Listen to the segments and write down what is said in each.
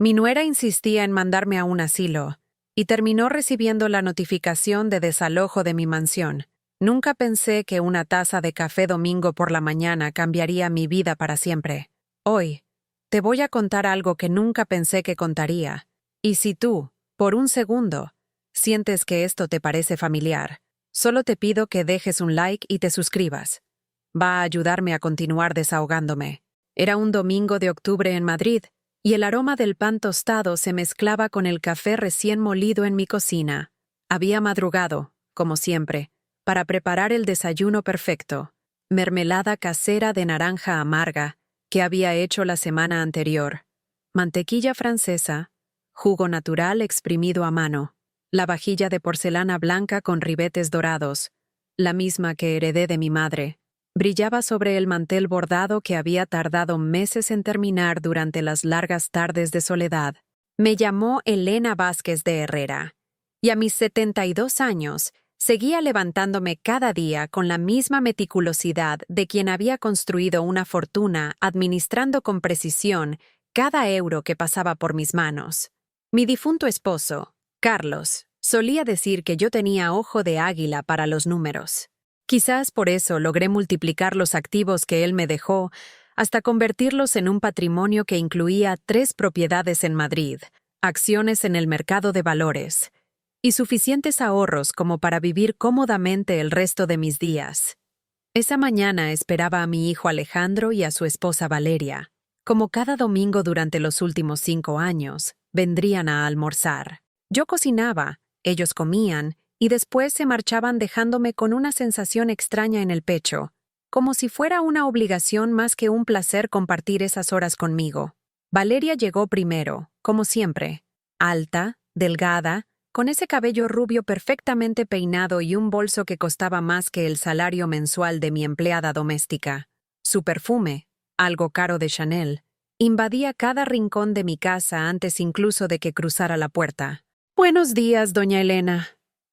Mi nuera insistía en mandarme a un asilo, y terminó recibiendo la notificación de desalojo de mi mansión. Nunca pensé que una taza de café domingo por la mañana cambiaría mi vida para siempre. Hoy, te voy a contar algo que nunca pensé que contaría. Y si tú, por un segundo, sientes que esto te parece familiar, solo te pido que dejes un like y te suscribas. Va a ayudarme a continuar desahogándome. Era un domingo de octubre en Madrid, y el aroma del pan tostado se mezclaba con el café recién molido en mi cocina. Había madrugado, como siempre, para preparar el desayuno perfecto: mermelada casera de naranja amarga que había hecho la semana anterior, mantequilla francesa, jugo natural exprimido a mano, la vajilla de porcelana blanca con ribetes dorados, la misma que heredé de mi madre, brillaba sobre el mantel bordado que había tardado meses en terminar durante las largas tardes de soledad. Me llamó Elena Vázquez de Herrera, y a mis 72 años seguía levantándome cada día con la misma meticulosidad de quien había construido una fortuna administrando con precisión cada euro que pasaba por mis manos. Mi difunto esposo, Carlos, solía decir que yo tenía ojo de águila para los números. Quizás por eso logré multiplicar los activos que él me dejó hasta convertirlos en un patrimonio que incluía 3 propiedades en Madrid, acciones en el mercado de valores y suficientes ahorros como para vivir cómodamente el resto de mis días. Esa mañana esperaba a mi hijo Alejandro y a su esposa Valeria. Como cada domingo durante los últimos 5 años, vendrían a almorzar. Yo cocinaba, ellos comían, y después se marchaban dejándome con una sensación extraña en el pecho, como si fuera una obligación más que un placer compartir esas horas conmigo. Valeria llegó primero, como siempre, alta, delgada, con ese cabello rubio perfectamente peinado y un bolso que costaba más que el salario mensual de mi empleada doméstica. Su perfume, algo caro de Chanel, invadía cada rincón de mi casa antes incluso de que cruzara la puerta. «Buenos días, doña Elena»,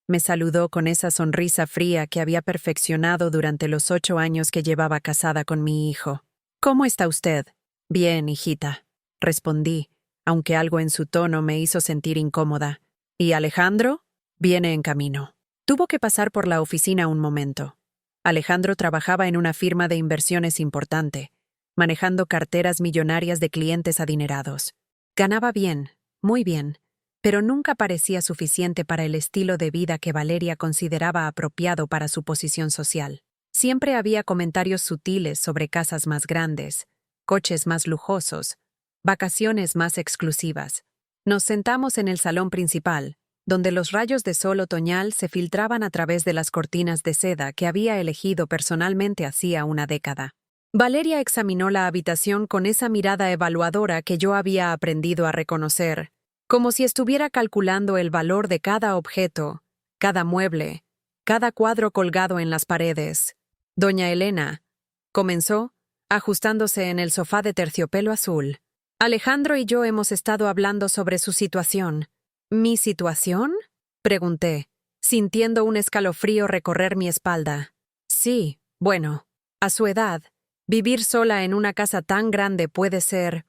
me saludó con esa sonrisa fría que había perfeccionado durante los 8 años que llevaba casada con mi hijo. «¿Cómo está usted?» «Bien, hijita», respondí, aunque algo en su tono me hizo sentir incómoda. «¿Y Alejandro?» «Viene en camino». Tuvo que pasar por la oficina un momento. Alejandro trabajaba en una firma de inversiones importante, manejando carteras millonarias de clientes adinerados. Ganaba bien, muy bien, pero nunca parecía suficiente para el estilo de vida que Valeria consideraba apropiado para su posición social. Siempre había comentarios sutiles sobre casas más grandes, coches más lujosos, vacaciones más exclusivas. Nos sentamos en el salón principal, donde los rayos de sol otoñal se filtraban a través de las cortinas de seda que había elegido personalmente hacía una década. Valeria examinó la habitación con esa mirada evaluadora que yo había aprendido a reconocer, como si estuviera calculando el valor de cada objeto, cada mueble, cada cuadro colgado en las paredes. «Doña Elena», comenzó, ajustándose en el sofá de terciopelo azul. «Alejandro y yo hemos estado hablando sobre su situación». «¿Mi situación?», pregunté, sintiendo un escalofrío recorrer mi espalda. «Sí, bueno, a su edad, vivir sola en una casa tan grande puede ser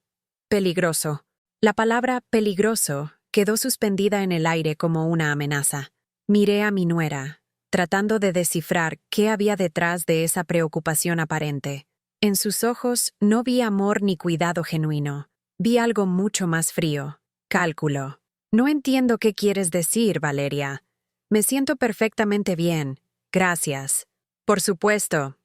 peligroso». La palabra «peligroso» quedó suspendida en el aire como una amenaza. Miré a mi nuera, tratando de descifrar qué había detrás de esa preocupación aparente. En sus ojos no vi amor ni cuidado genuino. Vi algo mucho más frío: cálculo. «No entiendo qué quieres decir, Valeria. Me siento perfectamente bien. Gracias». Por supuesto»,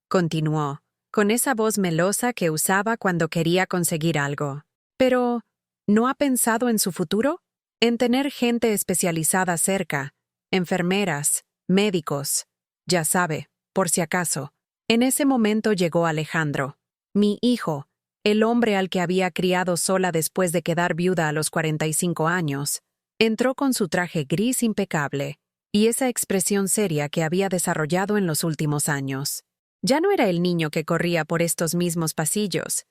continuó, con esa voz melosa que usaba cuando quería conseguir algo. «Pero, ¿no ha pensado en su futuro? En tener gente especializada cerca, enfermeras, médicos, ya sabe, por si acaso». En ese momento llegó Alejandro, mi hijo, el hombre al que había criado sola después de quedar viuda a los 45 años. Entró con su traje gris impecable y esa expresión seria que había desarrollado en los últimos años. Ya no era el niño que corría por estos mismos pasillos,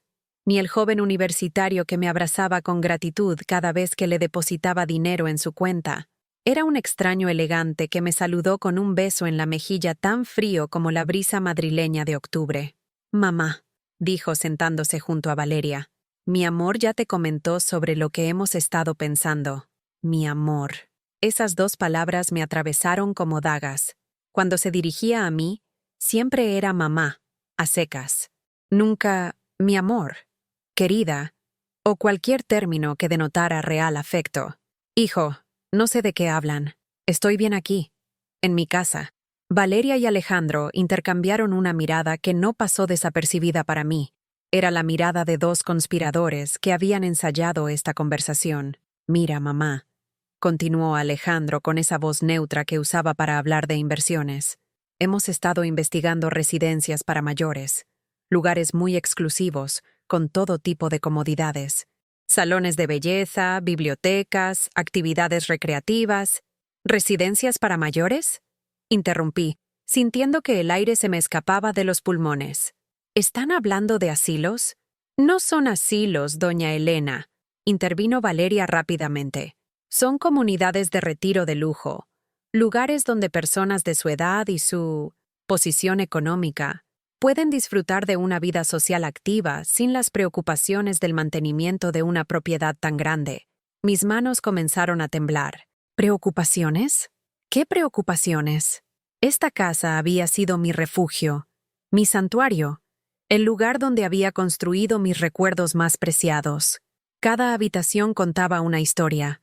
ni el joven universitario que me abrazaba con gratitud cada vez que le depositaba dinero en su cuenta. Era un extraño elegante que me saludó con un beso en la mejilla tan frío como la brisa madrileña de octubre. «Mamá», dijo sentándose junto a Valeria. Mi amor ya te comentó sobre lo que hemos estado pensando. Mi amor. Esas dos palabras me atravesaron como dagas. Cuando se dirigía a mí, siempre era mamá, a secas. Nunca, mi amor, querida, o cualquier término que denotara real afecto. Hijo, no sé de qué hablan. Estoy bien aquí, en mi casa. Valeria y Alejandro intercambiaron una mirada que no pasó desapercibida para mí. Era la mirada de dos conspiradores que habían ensayado esta conversación. Mira, mamá, continuó Alejandro con esa voz neutra que usaba para hablar de inversiones. Hemos estado investigando residencias para mayores, lugares muy exclusivos, con todo tipo de comodidades. Salones de belleza, bibliotecas, actividades recreativas. ¿Residencias para mayores? Interrumpí, sintiendo que el aire se me escapaba de los pulmones. ¿Están hablando de asilos? No son asilos, doña Elena, intervino Valeria rápidamente. Son comunidades de retiro de lujo, lugares donde personas de su edad y su posición económica pueden disfrutar de una vida social activa sin las preocupaciones del mantenimiento de una propiedad tan grande. Mis manos comenzaron a temblar. ¿Preocupaciones? ¿Qué preocupaciones? Esta casa había sido mi refugio, mi santuario, el lugar donde había construido mis recuerdos más preciados. Cada habitación contaba una historia.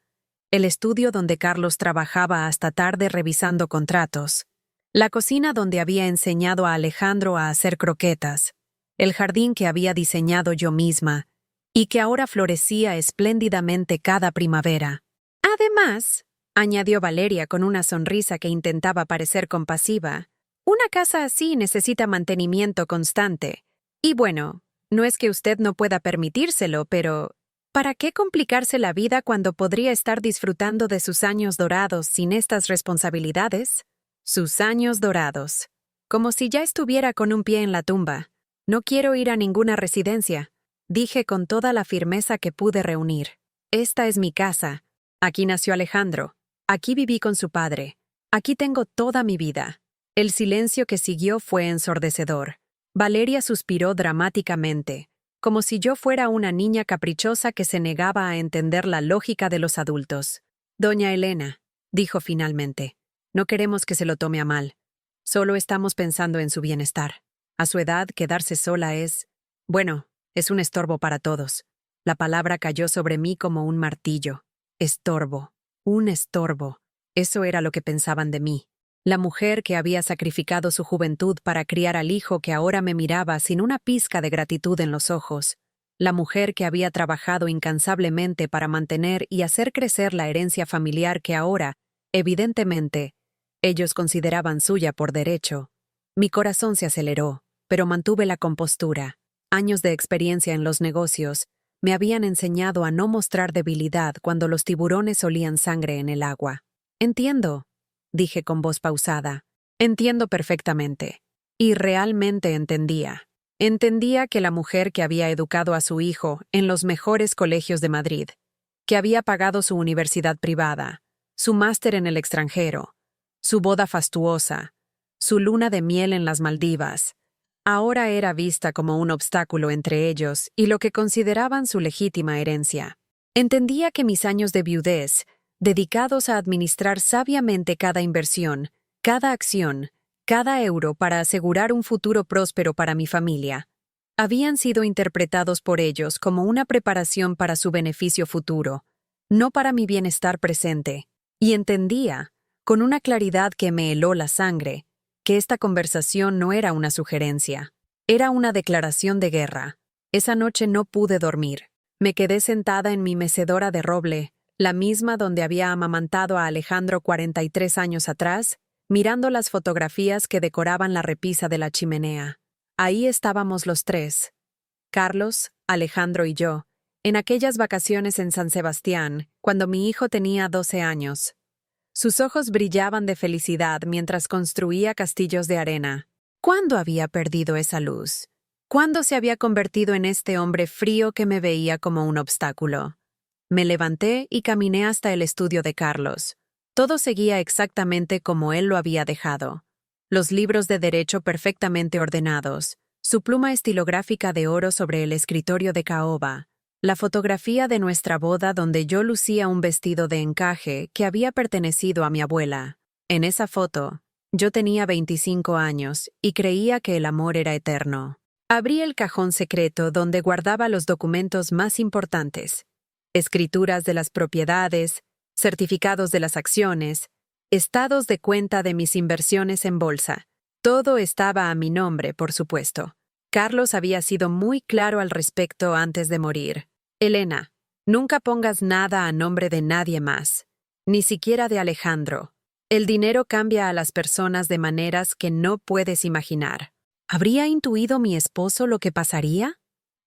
El estudio donde Carlos trabajaba hasta tarde revisando contratos. La cocina donde había enseñado a Alejandro a hacer croquetas. El jardín que había diseñado yo misma y que ahora florecía espléndidamente cada primavera. Además, añadió Valeria con una sonrisa que intentaba parecer compasiva, una casa así necesita mantenimiento constante. Y bueno, no es que usted no pueda permitírselo, pero ¿para qué complicarse la vida cuando podría estar disfrutando de sus años dorados sin estas responsabilidades? Sus años dorados. Como si ya estuviera con un pie en la tumba. No quiero ir a ninguna residencia, dije con toda la firmeza que pude reunir. Esta es mi casa. Aquí nació Alejandro. Aquí viví con su padre. Aquí tengo toda mi vida. El silencio que siguió fue ensordecedor. Valeria suspiró dramáticamente, como si yo fuera una niña caprichosa que se negaba a entender la lógica de los adultos. Doña Elena, dijo finalmente, no queremos que se lo tome a mal. Solo estamos pensando en su bienestar. A su edad, quedarse sola es... Bueno, es un estorbo para todos. La palabra cayó sobre mí como un martillo. Estorbo. Un estorbo. Eso era lo que pensaban de mí. La mujer que había sacrificado su juventud para criar al hijo que ahora me miraba sin una pizca de gratitud en los ojos. La mujer que había trabajado incansablemente para mantener y hacer crecer la herencia familiar que ahora, evidentemente, ellos consideraban suya por derecho. Mi corazón se aceleró, pero mantuve la compostura. Años de experiencia en los negocios me habían enseñado a no mostrar debilidad cuando los tiburones olían sangre en el agua. Entiendo, dije con voz pausada. Entiendo perfectamente. Y realmente entendía. Entendía que la mujer que había educado a su hijo en los mejores colegios de Madrid, que había pagado su universidad privada, su máster en el extranjero, su boda fastuosa, su luna de miel en las Maldivas, ahora era vista como un obstáculo entre ellos y lo que consideraban su legítima herencia. Entendía que mis años de viudez, dedicados a administrar sabiamente cada inversión, cada acción, cada euro para asegurar un futuro próspero para mi familia, habían sido interpretados por ellos como una preparación para su beneficio futuro, no para mi bienestar presente, y entendía, con una claridad que me heló la sangre, que esta conversación no era una sugerencia, era una declaración de guerra. Esa noche no pude dormir. Me quedé sentada en mi mecedora de roble, la misma donde había amamantado a Alejandro 43 años atrás, mirando las fotografías que decoraban la repisa de la chimenea. Ahí estábamos los tres, Carlos, Alejandro y yo, en aquellas vacaciones en San Sebastián, cuando mi hijo tenía 12 años. Sus ojos brillaban de felicidad mientras construía castillos de arena. ¿Cuándo había perdido esa luz? ¿Cuándo se había convertido en este hombre frío que me veía como un obstáculo? Me levanté y caminé hasta el estudio de Carlos. Todo seguía exactamente como él lo había dejado. Los libros de derecho perfectamente ordenados, su pluma estilográfica de oro sobre el escritorio de caoba, la fotografía de nuestra boda donde yo lucía un vestido de encaje que había pertenecido a mi abuela. En esa foto, yo tenía 25 años y creía que el amor era eterno. Abrí el cajón secreto donde guardaba los documentos más importantes: escrituras de las propiedades, certificados de las acciones, estados de cuenta de mis inversiones en bolsa. Todo estaba a mi nombre, por supuesto. Carlos había sido muy claro al respecto antes de morir. Elena, nunca pongas nada a nombre de nadie más, ni siquiera de Alejandro. El dinero cambia a las personas de maneras que no puedes imaginar. ¿Habría intuido mi esposo lo que pasaría?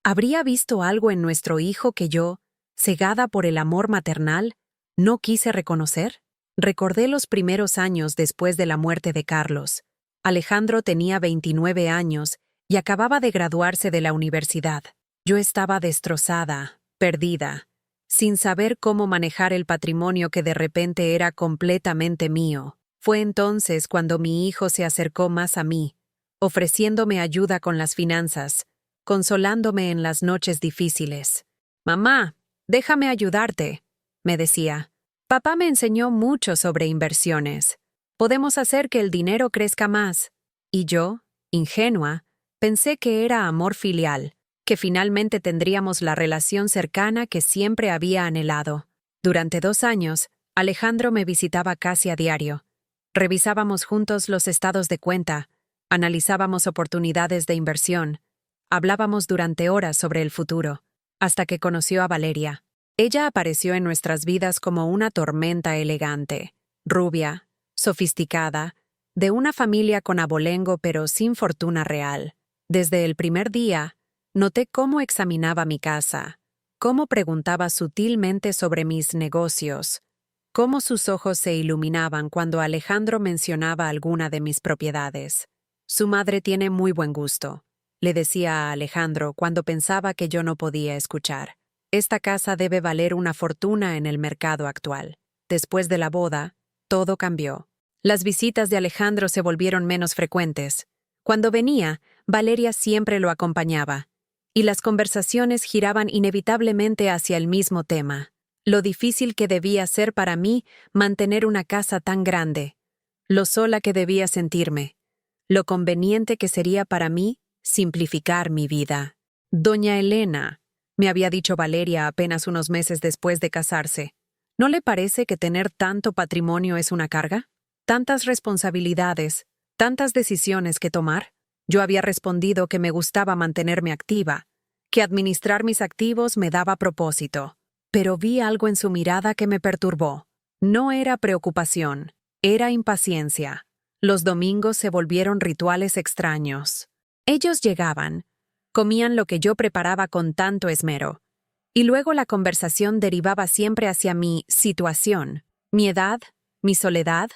¿Habría visto algo en nuestro hijo que yo, cegada por el amor maternal, no quise reconocer? Recordé los primeros años después de la muerte de Carlos. Alejandro tenía 29 años y acababa de graduarse de la universidad. Yo estaba destrozada, perdida, sin saber cómo manejar el patrimonio que de repente era completamente mío. Fue entonces cuando mi hijo se acercó más a mí, ofreciéndome ayuda con las finanzas, consolándome en las noches difíciles. «Mamá, déjame ayudarte», me decía. «Papá me enseñó mucho sobre inversiones. Podemos hacer que el dinero crezca más». Y yo, ingenua, pensé que era amor filial, que finalmente tendríamos la relación cercana que siempre había anhelado. Durante 2 años, Alejandro me visitaba casi a diario. Revisábamos juntos los estados de cuenta, analizábamos oportunidades de inversión, hablábamos durante horas sobre el futuro, hasta que conoció a Valeria. Ella apareció en nuestras vidas como una tormenta elegante, rubia, sofisticada, de una familia con abolengo pero sin fortuna real. Desde el primer día, noté cómo examinaba mi casa, cómo preguntaba sutilmente sobre mis negocios, cómo sus ojos se iluminaban cuando Alejandro mencionaba alguna de mis propiedades. «Su madre tiene muy buen gusto», le decía a Alejandro cuando pensaba que yo no podía escuchar. «Esta casa debe valer una fortuna en el mercado actual». Después de la boda, todo cambió. Las visitas de Alejandro se volvieron menos frecuentes. Cuando venía, Valeria siempre lo acompañaba, y las conversaciones giraban inevitablemente hacia el mismo tema: lo difícil que debía ser para mí mantener una casa tan grande, lo sola que debía sentirme, lo conveniente que sería para mí simplificar mi vida. «Doña Elena», me había dicho Valeria apenas unos meses después de casarse, ¿no le parece que tener tanto patrimonio es una carga? ¿Tantas responsabilidades, tantas decisiones que tomar? Yo había respondido que me gustaba mantenerme activa, que administrar mis activos me daba propósito. Pero vi algo en su mirada que me perturbó. No era preocupación, era impaciencia. Los domingos se volvieron rituales extraños. Ellos llegaban, comían lo que yo preparaba con tanto esmero, y luego la conversación derivaba siempre hacia mi situación, mi edad, mi soledad,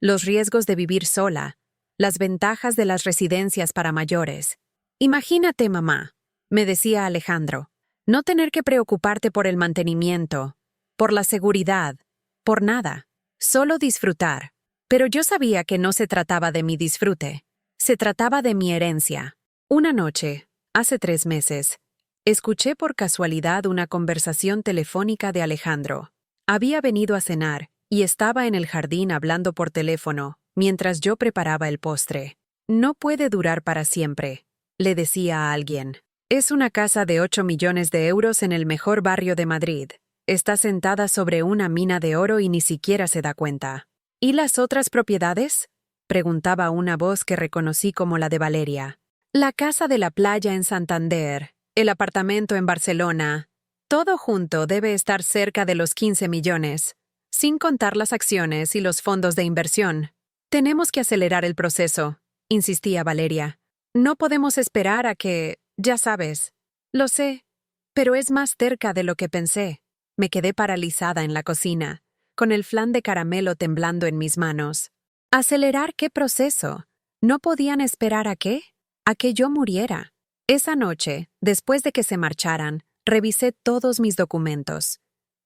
los riesgos de vivir sola, las ventajas de las residencias para mayores. «Imagínate, mamá», me decía Alejandro, «no tener que preocuparte por el mantenimiento, por la seguridad, por nada, solo disfrutar». Pero yo sabía que no se trataba de mi disfrute, se trataba de mi herencia. Una noche, hace 3 meses, escuché por casualidad una conversación telefónica de Alejandro. Había venido a cenar y estaba en el jardín hablando por teléfono mientras yo preparaba el postre. «No puede durar para siempre», le decía a alguien. «Es una casa de 8 millones de euros en el mejor barrio de Madrid. Está sentada sobre una mina de oro y ni siquiera se da cuenta». «¿Y las otras propiedades?», preguntaba una voz que reconocí como la de Valeria. «La casa de la playa en Santander, el apartamento en Barcelona. Todo junto debe estar cerca de los 15 millones, sin contar las acciones y los fondos de inversión». «Tenemos que acelerar el proceso», insistía Valeria. «No podemos esperar a que, ya sabes». «Lo sé, pero es más cerca de lo que pensé». Me quedé paralizada en la cocina, con el flan de caramelo temblando en mis manos. ¿Acelerar qué proceso? ¿No podían esperar a qué? ¿A que yo muriera? Esa noche, después de que se marcharan, revisé todos mis documentos.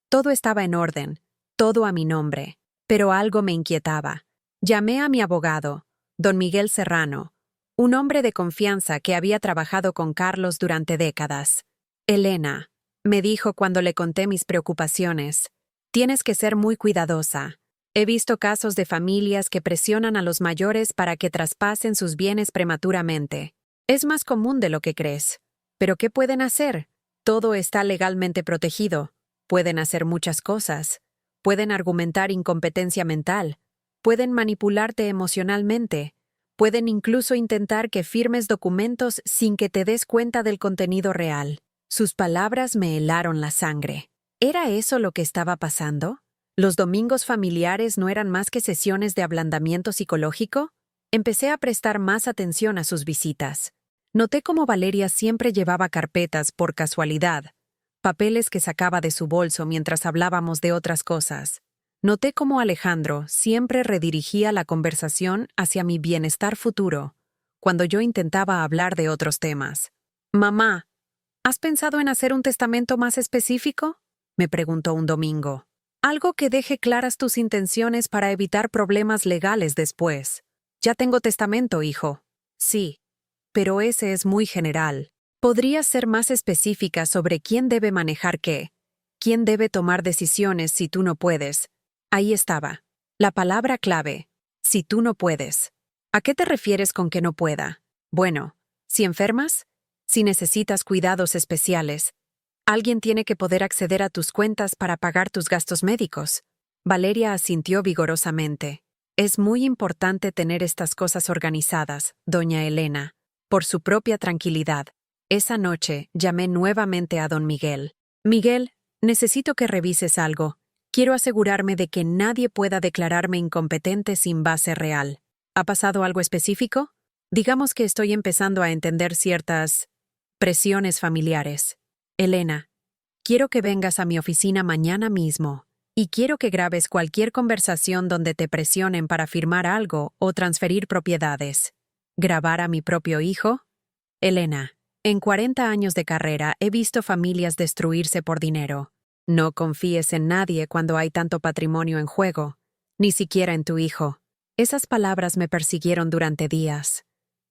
Todo estaba en orden, todo a mi nombre, pero algo me inquietaba. Llamé a mi abogado, don Miguel Serrano, un hombre de confianza que había trabajado con Carlos durante décadas. «Elena», me dijo cuando le conté mis preocupaciones. Tienes que ser muy cuidadosa. He visto casos de familias que presionan a los mayores para que traspasen sus bienes prematuramente. Es más común de lo que crees. ¿Pero qué pueden hacer? Todo está legalmente protegido. Pueden hacer muchas cosas. Pueden argumentar incompetencia mental. Pueden manipularte emocionalmente. Pueden incluso intentar que firmes documentos sin que te des cuenta del contenido real. Sus palabras me helaron la sangre. ¿Era eso lo que estaba pasando? ¿Los domingos familiares no eran más que sesiones de ablandamiento psicológico? Empecé a prestar más atención a sus visitas. Noté cómo Valeria siempre llevaba carpetas por casualidad, papeles que sacaba de su bolso mientras hablábamos de otras cosas. Noté cómo Alejandro siempre redirigía la conversación hacia mi bienestar futuro, cuando yo intentaba hablar de otros temas. «Mamá, ¿has pensado en hacer un testamento más específico?», me preguntó un domingo. «Algo que deje claras tus intenciones para evitar problemas legales después». «Ya tengo testamento, hijo». «Sí, pero ese es muy general. ¿Podrías ser más específica sobre quién debe manejar qué? ¿Quién debe tomar decisiones si tú no puedes?» Ahí estaba. La palabra clave. Si tú no puedes. ¿A qué te refieres con que no pueda? Bueno, si enfermas, si necesitas cuidados especiales, alguien tiene que poder acceder a tus cuentas para pagar tus gastos médicos. Valeria asintió vigorosamente. Es muy importante tener estas cosas organizadas, doña Elena, por su propia tranquilidad. Esa noche llamé nuevamente a don Miguel. «Miguel, necesito que revises algo. Quiero asegurarme de que nadie pueda declararme incompetente sin base real. ¿Ha pasado algo específico? Digamos que estoy empezando a entender ciertas presiones familiares. Elena, quiero que vengas a mi oficina mañana mismo y quiero que grabes cualquier conversación donde te presionen para firmar algo o transferir propiedades. ¿Grabar a mi propio hijo? Elena, en 40 años de carrera he visto familias destruirse por dinero. No confíes en nadie cuando hay tanto patrimonio en juego, ni siquiera en tu hijo». Esas palabras me persiguieron durante días.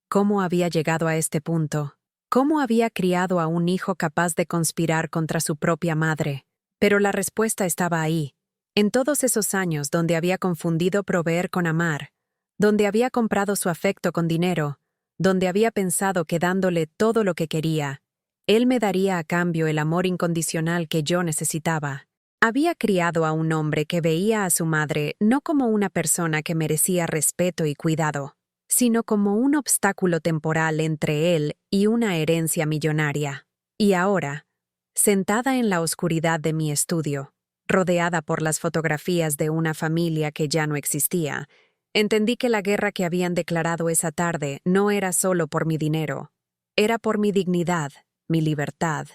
¿Cómo había llegado a este punto? ¿Cómo había criado a un hijo capaz de conspirar contra su propia madre? Pero la respuesta estaba ahí, en todos esos años donde había confundido proveer con amar, donde había comprado su afecto con dinero, donde había pensado que dándole todo lo que quería, él me daría a cambio el amor incondicional que yo necesitaba. Había criado a un hombre que veía a su madre no como una persona que merecía respeto y cuidado, sino como un obstáculo temporal entre él y una herencia millonaria. Y ahora, sentada en la oscuridad de mi estudio, rodeada por las fotografías de una familia que ya no existía, entendí que la guerra que habían declarado esa tarde no era solo por mi dinero, era por mi dignidad, mi libertad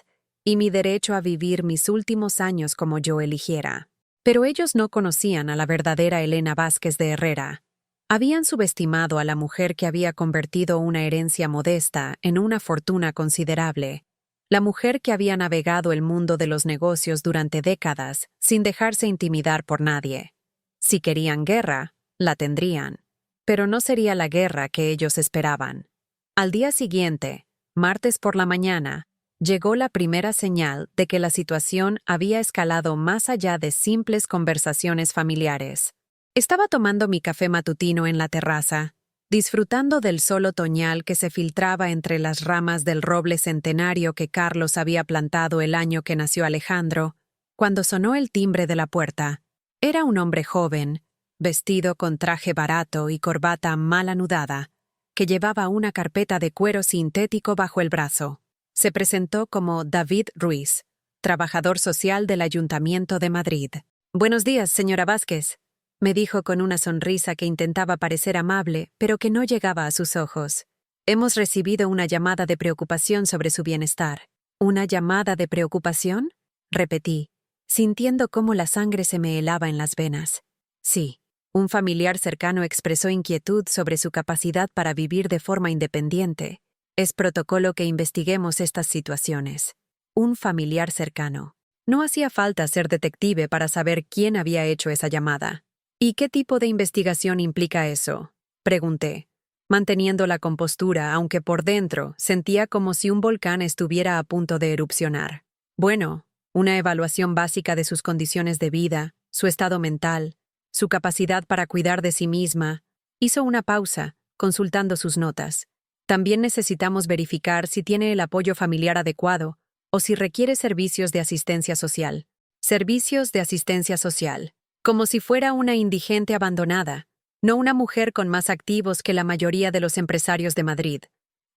y mi derecho a vivir mis últimos años como yo eligiera. Pero ellos no conocían a la verdadera Elena Vázquez de Herrera. Habían subestimado a la mujer que había convertido una herencia modesta en una fortuna considerable, la mujer que había navegado el mundo de los negocios durante décadas sin dejarse intimidar por nadie. Si querían guerra, la tendrían, pero no sería la guerra que ellos esperaban. Al día siguiente, martes por la mañana, llegó la primera señal de que la situación había escalado más allá de simples conversaciones familiares. Estaba tomando mi café matutino en la terraza, disfrutando del sol otoñal que se filtraba entre las ramas del roble centenario que Carlos había plantado el año que nació Alejandro, cuando sonó el timbre de la puerta. Era un hombre joven, vestido con traje barato y corbata mal anudada, que llevaba una carpeta de cuero sintético bajo el brazo. Se presentó como David Ruiz, trabajador social del Ayuntamiento de Madrid. «Buenos días, señora Vázquez», me dijo con una sonrisa que intentaba parecer amable, pero que no llegaba a sus ojos. «Hemos recibido una llamada de preocupación sobre su bienestar». «¿Una llamada de preocupación?», repetí, sintiendo cómo la sangre se me helaba en las venas. Sí. Un familiar cercano expresó inquietud sobre su capacidad para vivir de forma independiente. Es protocolo que investiguemos estas situaciones. Un familiar cercano. No hacía falta ser detective para saber quién había hecho esa llamada. ¿Y qué tipo de investigación implica eso?, pregunté, manteniendo la compostura, aunque por dentro sentía como si un volcán estuviera a punto de erupcionar. Bueno, una evaluación básica de sus condiciones de vida, su estado mental, su capacidad para cuidar de sí misma. Hizo una pausa, consultando sus notas. También necesitamos verificar si tiene el apoyo familiar adecuado o si requiere servicios de asistencia social. Servicios de asistencia social. Como si fuera una indigente abandonada, no una mujer con más activos que la mayoría de los empresarios de Madrid.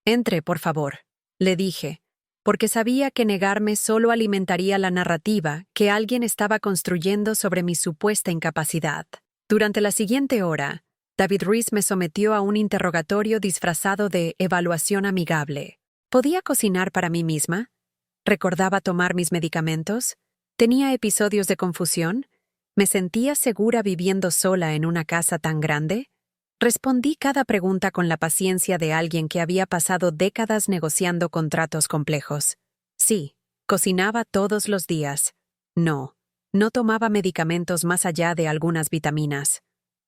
Entre, por favor, le dije, porque sabía que negarme solo alimentaría la narrativa que alguien estaba construyendo sobre mi supuesta incapacidad. Durante la siguiente hora, David Ruiz me sometió a un interrogatorio disfrazado de evaluación amigable. ¿Podía cocinar para mí misma? ¿Recordaba tomar mis medicamentos? ¿Tenía episodios de confusión? ¿Me sentía segura viviendo sola en una casa tan grande? Respondí cada pregunta con la paciencia de alguien que había pasado décadas negociando contratos complejos. Sí, cocinaba todos los días. No, no tomaba medicamentos más allá de algunas vitaminas.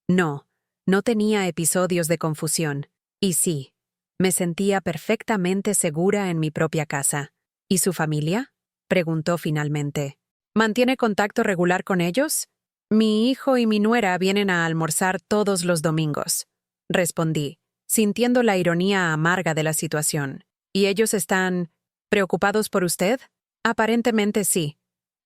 No, no tenía episodios de confusión. Y sí, me sentía perfectamente segura en mi propia casa. ¿Y su familia? Preguntó finalmente. ¿Mantiene contacto regular con ellos? Mi hijo y mi nuera vienen a almorzar todos los domingos, respondí, sintiendo la ironía amarga de la situación. ¿Y ellos están preocupados por usted? Aparentemente sí,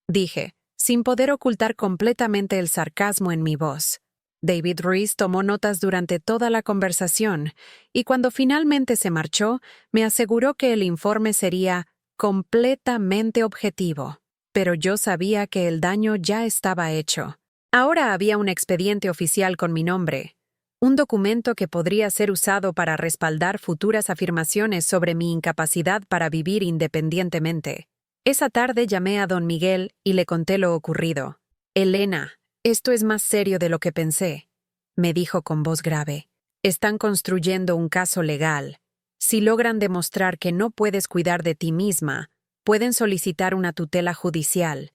dije, sin poder ocultar completamente el sarcasmo en mi voz. David Ruiz tomó notas durante toda la conversación, y cuando finalmente se marchó, me aseguró que el informe sería completamente objetivo. Pero yo sabía que el daño ya estaba hecho. Ahora había un expediente oficial con mi nombre, un documento que podría ser usado para respaldar futuras afirmaciones sobre mi incapacidad para vivir independientemente. Esa tarde llamé a don Miguel y le conté lo ocurrido. «Elena, esto es más serio de lo que pensé», me dijo con voz grave. «Están construyendo un caso legal. Si logran demostrar que no puedes cuidar de ti misma, pueden solicitar una tutela judicial».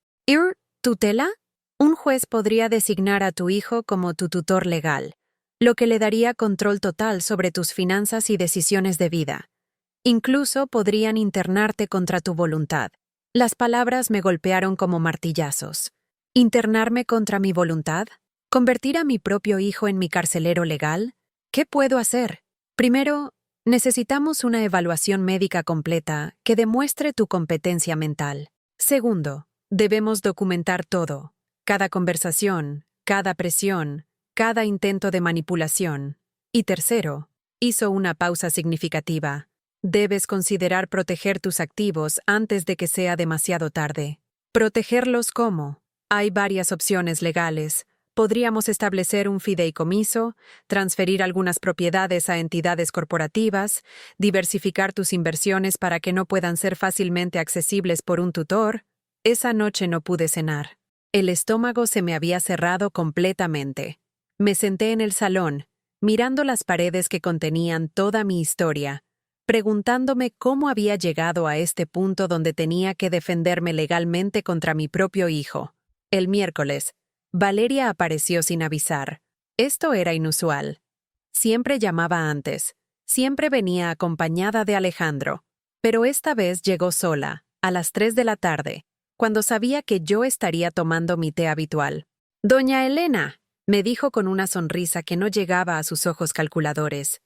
¿Tutela? Un juez podría designar a tu hijo como tu tutor legal, lo que le daría control total sobre tus finanzas y decisiones de vida. Incluso podrían internarte contra tu voluntad. Las palabras me golpearon como martillazos. ¿Internarme contra mi voluntad? ¿Convertir a mi propio hijo en mi carcelero legal? ¿Qué puedo hacer? Primero, necesitamos una evaluación médica completa que demuestre tu competencia mental. Segundo, debemos documentar todo. Cada conversación, cada presión, cada intento de manipulación. Y tercero, hizo una pausa significativa. Debes considerar proteger tus activos antes de que sea demasiado tarde. ¿Protegerlos cómo? Hay varias opciones legales. Podríamos establecer un fideicomiso, transferir algunas propiedades a entidades corporativas, diversificar tus inversiones para que no puedan ser fácilmente accesibles por un tutor. Esa noche no pude cenar. El estómago se me había cerrado completamente. Me senté en el salón, mirando las paredes que contenían toda mi historia, preguntándome cómo había llegado a este punto donde tenía que defenderme legalmente contra mi propio hijo. El miércoles, Valeria apareció sin avisar. Esto era inusual. Siempre llamaba antes, siempre venía acompañada de Alejandro, pero esta vez llegó sola, a las 3 de la tarde, cuando sabía que yo estaría tomando mi té habitual. «Doña Elena», me dijo con una sonrisa que no llegaba a sus ojos calculadores.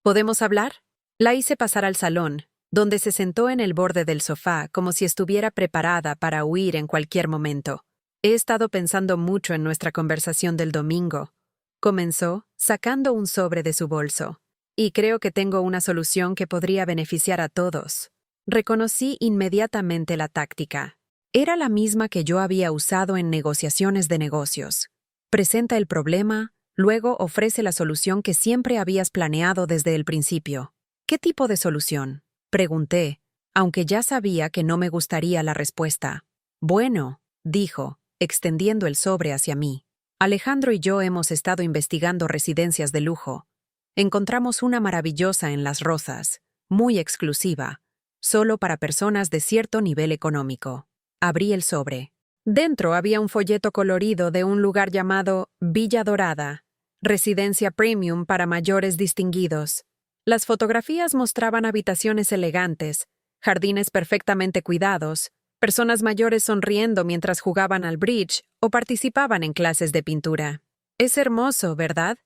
«¿Podemos hablar?» La hice pasar al salón, donde se sentó en el borde del sofá como si estuviera preparada para huir en cualquier momento. «He estado pensando mucho en nuestra conversación del domingo», comenzó, sacando un sobre de su bolso. «Y creo que tengo una solución que podría beneficiar a todos». Reconocí inmediatamente la táctica. Era la misma que yo había usado en negociaciones de negocios. Presenta el problema, luego ofrece la solución que siempre habías planeado desde el principio. ¿Qué tipo de solución?, pregunté, aunque ya sabía que no me gustaría la respuesta. «Bueno», dijo, extendiendo el sobre hacia mí. «Alejandro y yo hemos estado investigando residencias de lujo. Encontramos una maravillosa en Las Rozas, muy exclusiva, solo para personas de cierto nivel económico». Abrí el sobre. Dentro había un folleto colorido de un lugar llamado Villa Dorada, residencia premium para mayores distinguidos. Las fotografías mostraban habitaciones elegantes, jardines perfectamente cuidados, Personas mayores sonriendo mientras jugaban al bridge o participaban en clases de pintura. Es hermoso, ¿verdad?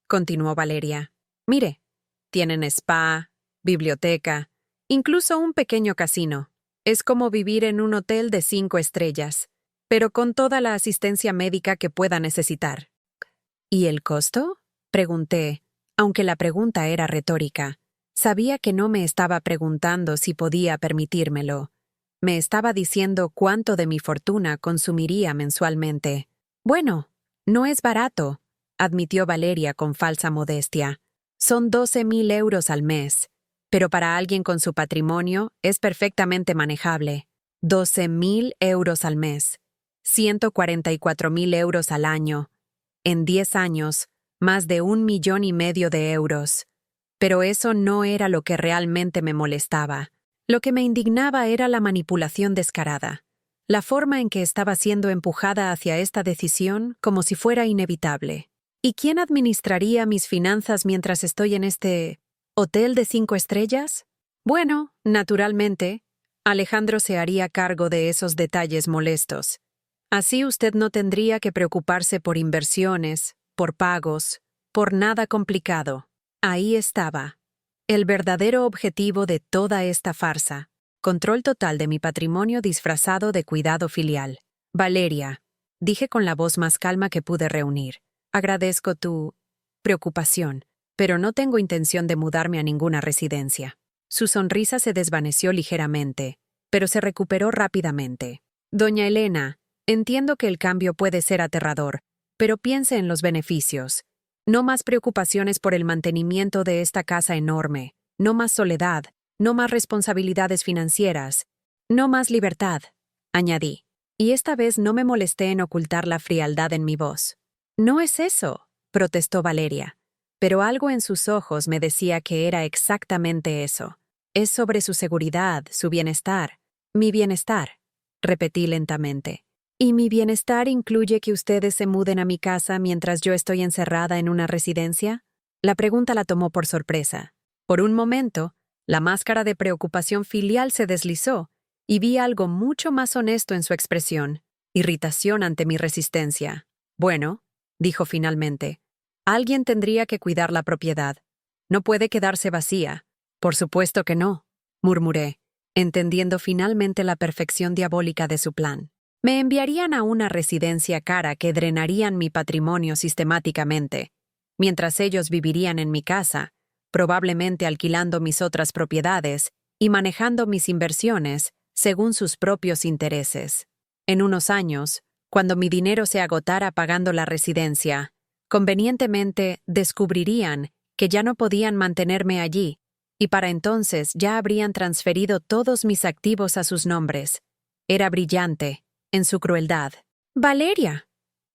Continuó Valeria. Mire, tienen spa, biblioteca, incluso un pequeño casino. Es como vivir en un hotel de 5 estrellas, pero con toda la asistencia médica que pueda necesitar. ¿Y el costo? Pregunté, aunque la pregunta era retórica. Sabía que no me estaba preguntando si podía permitírmelo. Me estaba diciendo cuánto de mi fortuna consumiría mensualmente. Bueno, no es barato, admitió Valeria con falsa modestia. Son 12.000 euros al mes, pero para alguien con su patrimonio es perfectamente manejable. 12.000 euros al mes. 144.000 euros al año. En 10 años, más de 1,5 millones de euros. Pero eso no era lo que realmente me molestaba. Lo que me indignaba era la manipulación descarada, la forma en que estaba siendo empujada hacia esta decisión como si fuera inevitable. ¿Y quién administraría mis finanzas mientras estoy en este hotel de 5 estrellas? Bueno, naturalmente, Alejandro se haría cargo de esos detalles molestos. Así usted no tendría que preocuparse por inversiones, por pagos, por nada complicado. Ahí estaba. El verdadero objetivo de toda esta farsa. Control total de mi patrimonio disfrazado de cuidado filial. Valeria, dije con la voz más calma que pude reunir. Agradezco tu preocupación, pero no tengo intención de mudarme a ninguna residencia. Su sonrisa se desvaneció ligeramente, pero se recuperó rápidamente. Doña Elena, entiendo que el cambio puede ser aterrador, pero piense en los beneficios. No más preocupaciones por el mantenimiento de esta casa enorme, no más soledad, no más responsabilidades financieras, no más libertad, añadí. Y esta vez no me molesté en ocultar la frialdad en mi voz. No es eso, protestó Valeria, pero algo en sus ojos me decía que era exactamente eso. Es sobre su seguridad, su bienestar, mi bienestar, repetí lentamente. ¿Y mi bienestar incluye que ustedes se muden a mi casa mientras yo estoy encerrada en una residencia? La pregunta la tomó por sorpresa. Por un momento, la máscara de preocupación filial se deslizó y vi algo mucho más honesto en su expresión, irritación ante mi resistencia. Bueno, dijo finalmente, alguien tendría que cuidar la propiedad. No puede quedarse vacía. Por supuesto que no, murmuré, entendiendo finalmente la perfección diabólica de su plan. Me enviarían a una residencia cara que drenarían mi patrimonio sistemáticamente, mientras ellos vivirían en mi casa, probablemente alquilando mis otras propiedades y manejando mis inversiones según sus propios intereses. En unos años, cuando mi dinero se agotara pagando la residencia, convenientemente descubrirían que ya no podían mantenerme allí, y para entonces ya habrían transferido todos mis activos a sus nombres. Era brillante en su crueldad. Valeria,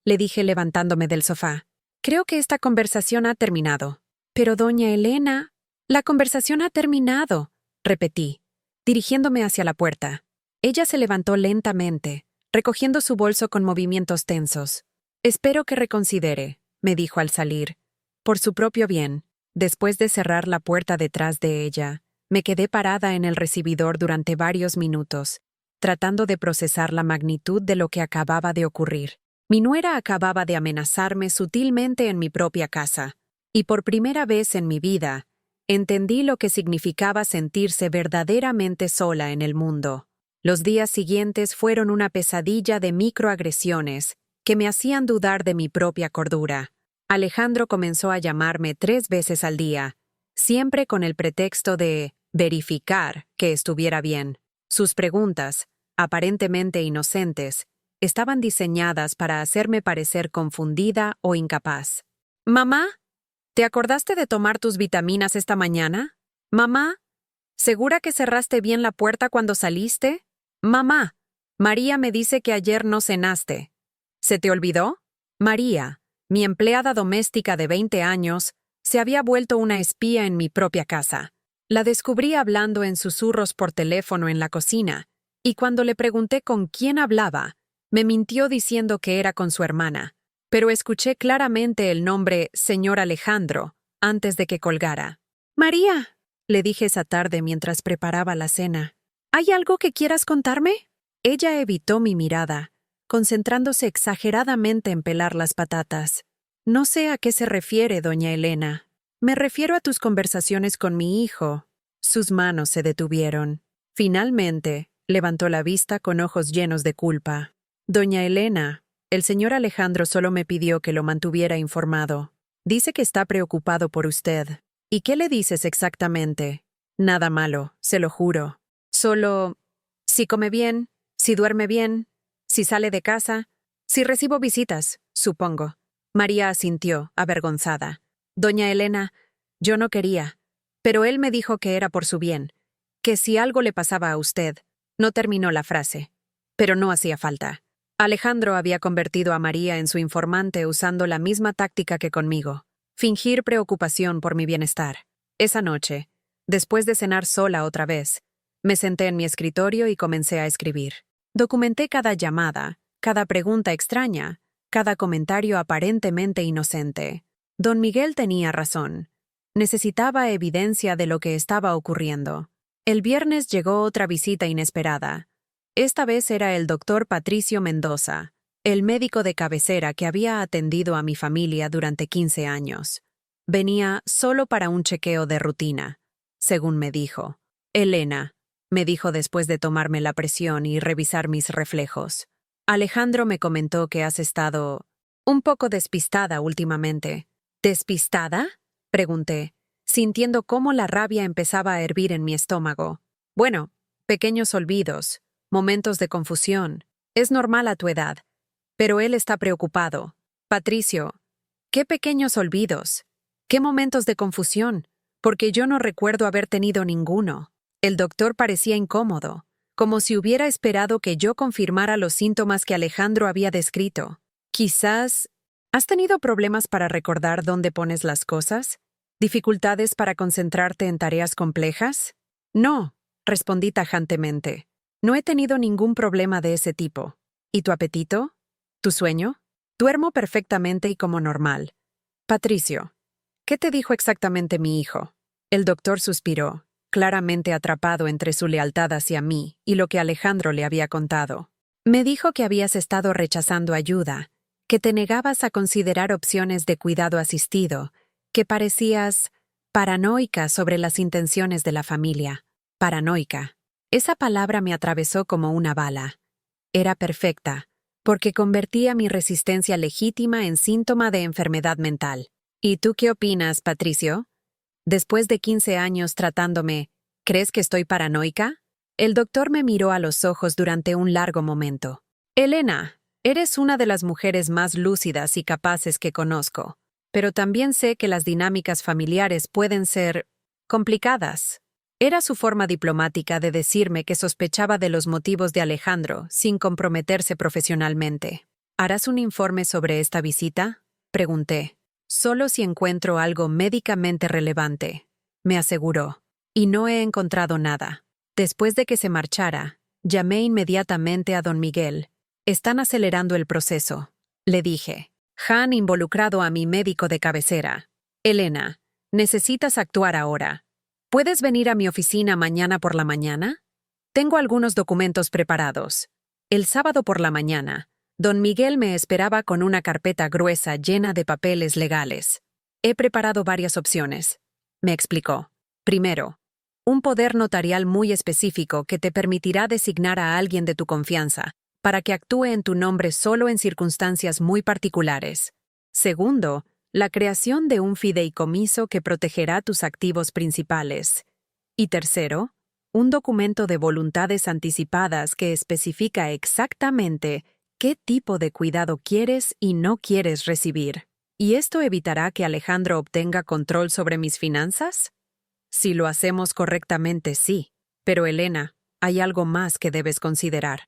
le dije levantándome del sofá, creo que esta conversación ha terminado. Pero doña Elena, la conversación ha terminado, repetí, dirigiéndome hacia la puerta. Ella se levantó lentamente, recogiendo su bolso con movimientos tensos. Espero que reconsidere, me dijo al salir. Por su propio bien, después de cerrar la puerta detrás de ella, me quedé parada en el recibidor durante varios minutos, tratando de procesar la magnitud de lo que acababa de ocurrir. Mi nuera acababa de amenazarme sutilmente en mi propia casa, y por primera vez en mi vida, entendí lo que significaba sentirse verdaderamente sola en el mundo. Los días siguientes fueron una pesadilla de microagresiones que me hacían dudar de mi propia cordura. Alejandro comenzó a llamarme 3 veces al día, siempre con el pretexto de verificar que estuviera bien. Sus preguntas, aparentemente inocentes, estaban diseñadas para hacerme parecer confundida o incapaz. «Mamá, ¿te acordaste de tomar tus vitaminas esta mañana? Mamá, ¿segura que cerraste bien la puerta cuando saliste? Mamá, María me dice que ayer no cenaste. ¿Se te olvidó?» María, mi empleada doméstica de 20 años, se había vuelto una espía en mi propia casa. La descubrí hablando en susurros por teléfono en la cocina, y cuando le pregunté con quién hablaba, me mintió diciendo que era con su hermana, pero escuché claramente el nombre señor Alejandro antes de que colgara. «María», le dije esa tarde mientras preparaba la cena, ¿hay algo que quieras contarme? Ella evitó mi mirada, concentrándose exageradamente en pelar las patatas. No sé a qué se refiere, doña Elena. Me refiero a tus conversaciones con mi hijo. Sus manos se detuvieron. Finalmente, levantó la vista con ojos llenos de culpa. Doña Elena, el señor Alejandro solo me pidió que lo mantuviera informado. Dice que está preocupado por usted. ¿Y qué le dices exactamente? Nada malo, se lo juro. Solo, si come bien, si duerme bien, si sale de casa, si recibo visitas, supongo. María asintió, avergonzada. Doña Elena, yo no quería, pero él me dijo que era por su bien, que si algo le pasaba a usted. No terminó la frase. Pero no hacía falta. Alejandro había convertido a María en su informante usando la misma táctica que conmigo. Fingir preocupación por mi bienestar. Esa noche, después de cenar sola otra vez, me senté en mi escritorio y comencé a escribir. Documenté cada llamada, cada pregunta extraña, cada comentario aparentemente inocente. Don Miguel tenía razón. Necesitaba evidencia de lo que estaba ocurriendo. El viernes llegó otra visita inesperada. Esta vez era el doctor Patricio Mendoza, el médico de cabecera que había atendido a mi familia durante 15 años. Venía solo para un chequeo de rutina, según me dijo. Elena, me dijo después de tomarme la presión y revisar mis reflejos. Alejandro me comentó que has estado un poco despistada últimamente. ¿Despistada?, pregunté, sintiendo cómo la rabia empezaba a hervir en mi estómago. Bueno, pequeños olvidos, momentos de confusión. Es normal a tu edad. Pero él está preocupado. Patricio, ¿qué pequeños olvidos? ¿Qué momentos de confusión? Porque yo no recuerdo haber tenido ninguno. El doctor parecía incómodo, como si hubiera esperado que yo confirmara los síntomas que Alejandro había descrito. Quizás... ¿Has tenido problemas para recordar dónde pones las cosas? ¿Dificultades para concentrarte en tareas complejas? No, respondí tajantemente. No he tenido ningún problema de ese tipo. ¿Y tu apetito? ¿Tu sueño? Duermo perfectamente y como normal. Patricio, ¿qué te dijo exactamente mi hijo? El doctor suspiró, claramente atrapado entre su lealtad hacia mí y lo que Alejandro le había contado. Me dijo que habías estado rechazando ayuda, que te negabas a considerar opciones de cuidado asistido, que parecías paranoica sobre las intenciones de la familia. Paranoica. Esa palabra me atravesó como una bala. Era perfecta, porque convertía mi resistencia legítima en síntoma de enfermedad mental. ¿Y tú qué opinas, Patricio? Después de 15 años tratándome, ¿crees que estoy paranoica? El doctor me miró a los ojos durante un largo momento. Elena, eres una de las mujeres más lúcidas y capaces que conozco, pero también sé que las dinámicas familiares pueden ser complicadas. Era su forma diplomática de decirme que sospechaba de los motivos de Alejandro sin comprometerse profesionalmente. ¿Harás un informe sobre esta visita?, pregunté. Solo si encuentro algo médicamente relevante, me aseguró. Y no he encontrado nada. Después de que se marchara, llamé inmediatamente a don Miguel. Están acelerando el proceso, le dije. Han involucrado a mi médico de cabecera. Elena, necesitas actuar ahora. ¿Puedes venir a mi oficina mañana por la mañana? Tengo algunos documentos preparados. El sábado por la mañana, don Miguel me esperaba con una carpeta gruesa llena de papeles legales. He preparado varias opciones, me explicó. Primero, un poder notarial muy específico que te permitirá designar a alguien de tu confianza para que actúe en tu nombre solo en circunstancias muy particulares. Segundo, la creación de un fideicomiso que protegerá tus activos principales. Y tercero, un documento de voluntades anticipadas que especifica exactamente qué tipo de cuidado quieres y no quieres recibir. ¿Y esto evitará que Alejandro obtenga control sobre mis finanzas? Si lo hacemos correctamente, sí. Pero Elena, hay algo más que debes considerar.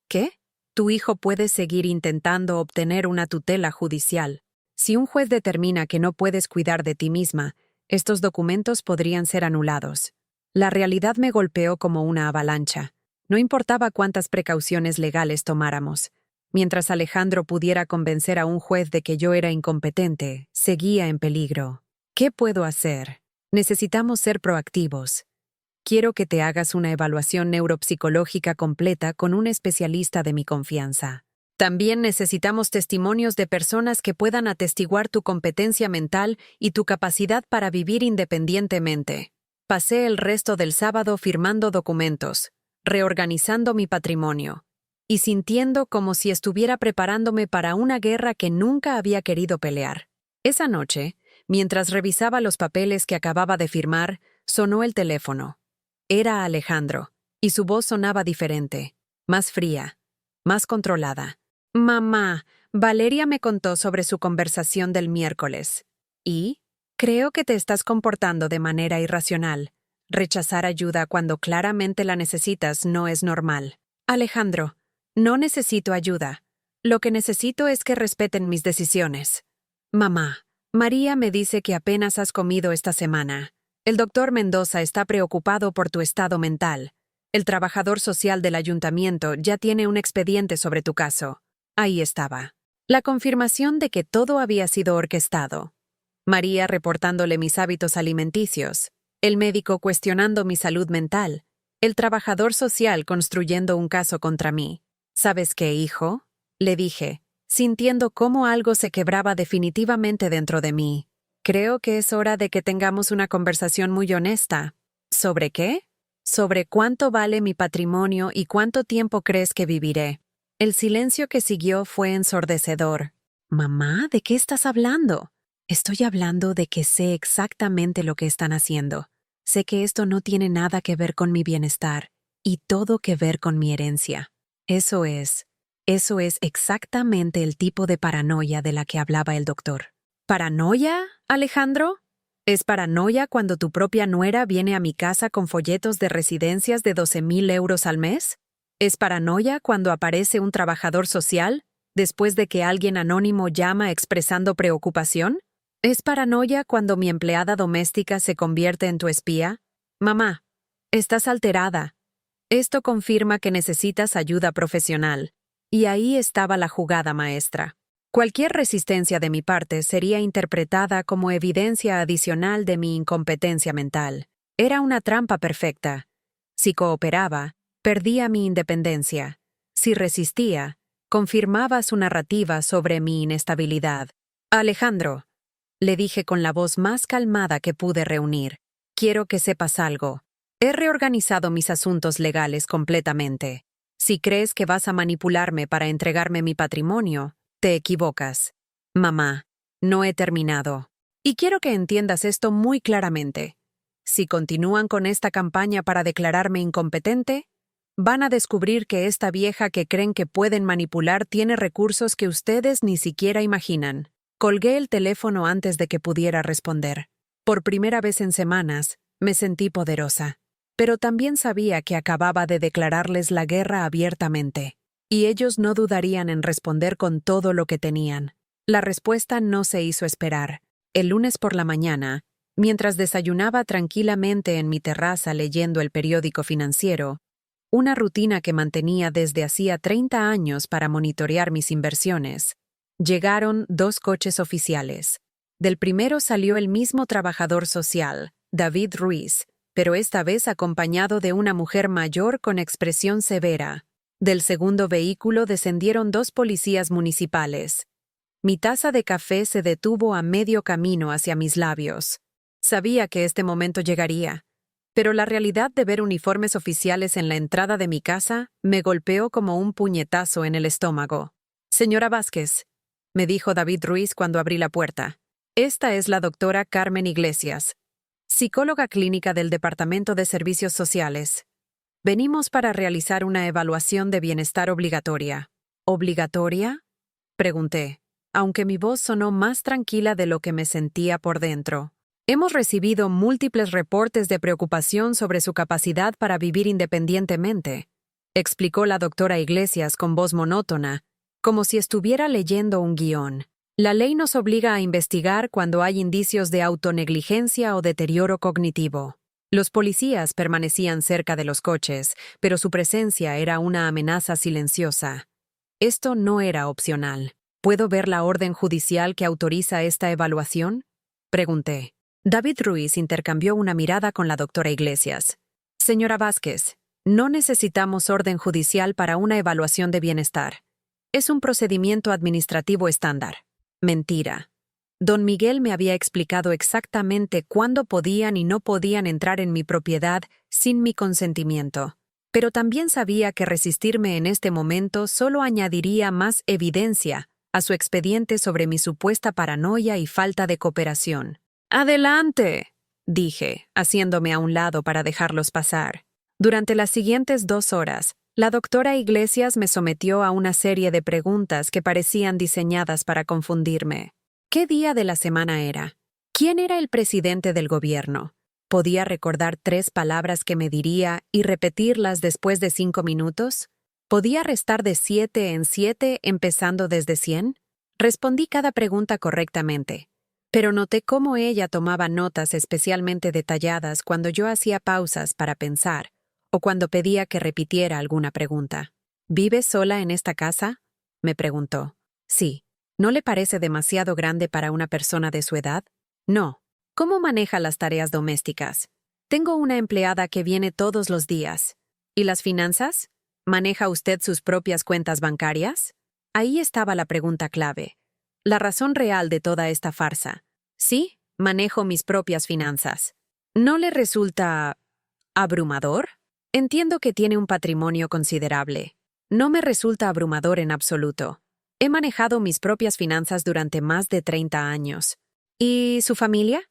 ¿Qué? Tu hijo puede seguir intentando obtener una tutela judicial. Si un juez determina que no puedes cuidar de ti misma, estos documentos podrían ser anulados. La realidad me golpeó como una avalancha. No importaba cuántas precauciones legales tomáramos. Mientras Alejandro pudiera convencer a un juez de que yo era incompetente, seguía en peligro. ¿Qué puedo hacer? Necesitamos ser proactivos. quiero que te hagas una evaluación neuropsicológica completa con un especialista de mi confianza. También necesitamos testimonios de personas que puedan atestiguar tu competencia mental y tu capacidad para vivir independientemente. Pasé el resto del sábado firmando documentos, reorganizando mi patrimonio y sintiendo como si estuviera preparándome para una guerra que nunca había querido pelear. Esa noche, mientras revisaba los papeles que acababa de firmar, sonó el teléfono. Era Alejandro, y su voz sonaba diferente, más fría, más controlada. Mamá, Valeria me contó sobre su conversación del miércoles. ¿Y? Creo que te estás comportando de manera irracional. Rechazar ayuda cuando claramente la necesitas no es normal. Alejandro, no necesito ayuda. Lo que necesito es que respeten mis decisiones. Mamá, María me dice que apenas has comido esta semana. El doctor Mendoza está preocupado por tu estado mental. El trabajador social del ayuntamiento ya tiene un expediente sobre tu caso. Ahí estaba. La confirmación de que todo había sido orquestado. María reportándole mis hábitos alimenticios. El médico cuestionando mi salud mental. El trabajador social construyendo un caso contra mí. ¿Sabes qué, hijo? Le dije, sintiendo cómo algo se quebraba definitivamente dentro de mí. Creo que es hora de que tengamos una conversación muy honesta. ¿Sobre qué? Sobre cuánto vale mi patrimonio y cuánto tiempo crees que viviré. El silencio que siguió fue ensordecedor. Mamá, ¿de qué estás hablando? Estoy hablando de que sé exactamente lo que están haciendo. Sé que esto no tiene nada que ver con mi bienestar y todo que ver con mi herencia. Eso es exactamente el tipo de paranoia de la que hablaba el doctor. ¿Paranoia, Alejandro? ¿Es paranoia cuando tu propia nuera viene a mi casa con folletos de residencias de 12,000 euros al mes? ¿Es paranoia cuando aparece un trabajador social después de que alguien anónimo llama expresando preocupación? ¿Es paranoia cuando mi empleada doméstica se convierte en tu espía? Mamá, estás alterada. Esto confirma que necesitas ayuda profesional. Y ahí estaba la jugada maestra. Cualquier resistencia de mi parte sería interpretada como evidencia adicional de mi incompetencia mental. Era una trampa perfecta. Si cooperaba, perdía mi independencia. Si resistía, confirmaba su narrativa sobre mi inestabilidad. Alejandro, le dije con la voz más calmada que pude reunir, quiero que sepas algo. He reorganizado mis asuntos legales completamente. Si crees que vas a manipularme para entregarme mi patrimonio, te equivocas. Mamá, no he terminado. Y quiero que entiendas esto muy claramente. Si continúan con esta campaña para declararme incompetente, van a descubrir que esta vieja que creen que pueden manipular tiene recursos que ustedes ni siquiera imaginan. Colgué el teléfono antes de que pudiera responder. Por primera vez en semanas, me sentí poderosa. Pero también sabía que acababa de declararles la guerra abiertamente, y ellos no dudarían en responder con todo lo que tenían. La respuesta no se hizo esperar. El lunes por la mañana, mientras desayunaba tranquilamente en mi terraza leyendo el periódico financiero, una rutina que mantenía desde hacía 30 años para monitorear mis inversiones, llegaron 2 coches oficiales. Del primero salió el mismo trabajador social, David Ruiz, pero esta vez acompañado de una mujer mayor con expresión severa. Del segundo vehículo descendieron 2 policías municipales. Mi taza de café se detuvo a medio camino hacia mis labios. Sabía que este momento llegaría, pero la realidad de ver uniformes oficiales en la entrada de mi casa me golpeó como un puñetazo en el estómago. Señora Vázquez, me dijo David Ruiz cuando abrí la puerta. Esta es la doctora Carmen Iglesias, psicóloga clínica del Departamento de Servicios Sociales. Venimos para realizar una evaluación de bienestar obligatoria. ¿Obligatoria? Pregunté, aunque mi voz sonó más tranquila de lo que me sentía por dentro. Hemos recibido múltiples reportes de preocupación sobre su capacidad para vivir independientemente, explicó la doctora Iglesias con voz monótona, como si estuviera leyendo un guión. La ley nos obliga a investigar cuando hay indicios de autonegligencia o deterioro cognitivo. Los policías permanecían cerca de los coches, pero su presencia era una amenaza silenciosa. Esto no era opcional. ¿Puedo ver la orden judicial que autoriza esta evaluación? Pregunté. David Ruiz intercambió una mirada con la doctora Iglesias. Señora Vázquez, no necesitamos orden judicial para una evaluación de bienestar. Es un procedimiento administrativo estándar. Mentira. Don Miguel me había explicado exactamente cuándo podían y no podían entrar en mi propiedad sin mi consentimiento. Pero también sabía que resistirme en este momento solo añadiría más evidencia a su expediente sobre mi supuesta paranoia y falta de cooperación. «Adelante», dije, haciéndome a un lado para dejarlos pasar. Durante las siguientes 2 horas, la doctora Iglesias me sometió a una serie de preguntas que parecían diseñadas para confundirme. ¿Qué día de la semana era? ¿Quién era el presidente del gobierno? ¿Podía recordar 3 palabras que me diría y repetirlas después de 5 minutos? ¿Podía restar de 7 en 7 empezando desde 100? Respondí cada pregunta correctamente, pero noté cómo ella tomaba notas especialmente detalladas cuando yo hacía pausas para pensar o cuando pedía que repitiera alguna pregunta. ¿Vive sola en esta casa?, me preguntó. Sí. ¿No le parece demasiado grande para una persona de su edad? No. ¿Cómo maneja las tareas domésticas? Tengo una empleada que viene todos los días. ¿Y las finanzas? ¿Maneja usted sus propias cuentas bancarias? Ahí estaba la pregunta clave. La razón real de toda esta farsa. Sí, manejo mis propias finanzas. ¿No le resulta abrumador? Entiendo que tiene un patrimonio considerable. No me resulta abrumador en absoluto. He manejado mis propias finanzas durante más de 30 años. ¿Y su familia?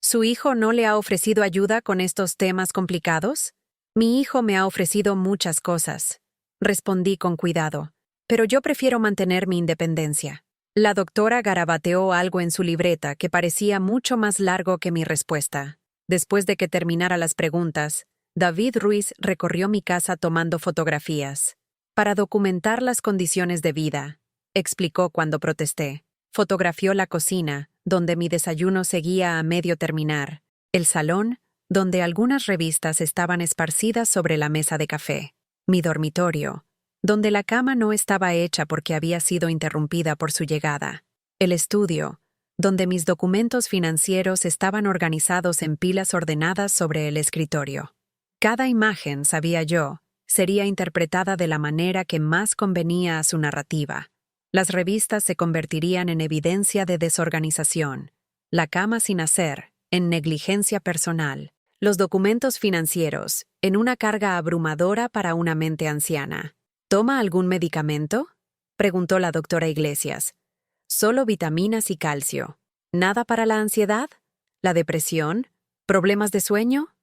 ¿Su hijo no le ha ofrecido ayuda con estos temas complicados? Mi hijo me ha ofrecido muchas cosas. Respondí con cuidado. Pero yo prefiero mantener mi independencia. La doctora garabateó algo en su libreta que parecía mucho más largo que mi respuesta. Después de que terminara las preguntas, David Ruiz recorrió mi casa tomando fotografías. Para documentar las condiciones de vida, explicó cuando protesté. Fotografió la cocina, donde mi desayuno seguía a medio terminar, el salón, donde algunas revistas estaban esparcidas sobre la mesa de café, mi dormitorio, donde la cama no estaba hecha porque había sido interrumpida por su llegada, el estudio, donde mis documentos financieros estaban organizados en pilas ordenadas sobre el escritorio. Cada imagen, sabía yo, sería interpretada de la manera que más convenía a su narrativa. Las revistas se convertirían en evidencia de desorganización, la cama sin hacer, en negligencia personal, los documentos financieros, en una carga abrumadora para una mente anciana. ¿Toma algún medicamento?, preguntó la doctora Iglesias. Solo vitaminas y calcio. ¿Nada para la ansiedad? ¿La depresión? ¿Problemas de sueño?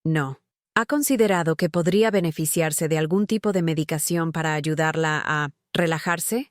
No. ¿Ha considerado que podría beneficiarse de algún tipo de medicación para ayudarla a relajarse?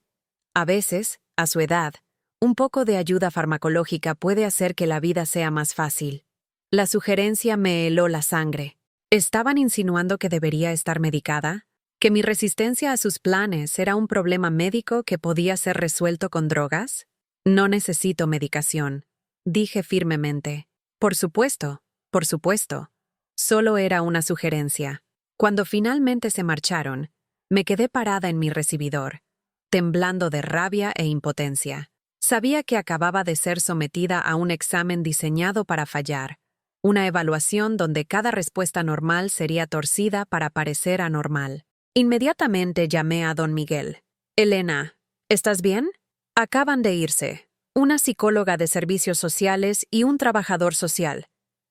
A veces, a su edad, un poco de ayuda farmacológica puede hacer que la vida sea más fácil. La sugerencia me heló la sangre. ¿Estaban insinuando que debería estar medicada? ¿Que mi resistencia a sus planes era un problema médico que podía ser resuelto con drogas? No necesito medicación, dije firmemente. Por supuesto, por supuesto. Solo era una sugerencia. Cuando finalmente se marcharon, me quedé parada en mi recibidor, temblando de rabia e impotencia. Sabía que acababa de ser sometida a un examen diseñado para fallar, una evaluación donde cada respuesta normal sería torcida para parecer anormal. Inmediatamente llamé a don Miguel. «Elena, ¿estás bien?» Acaban de irse, una psicóloga de servicios sociales y un trabajador social.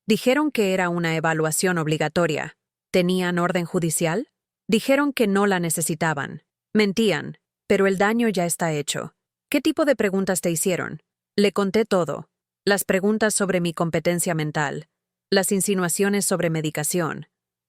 Dijeron que era una evaluación obligatoria. ¿Tenían orden judicial? Dijeron que no la necesitaban. Mentían. Pero el daño ya está hecho. ¿Qué tipo de preguntas te hicieron? Le conté todo. Las preguntas sobre mi competencia mental, las insinuaciones sobre medicación,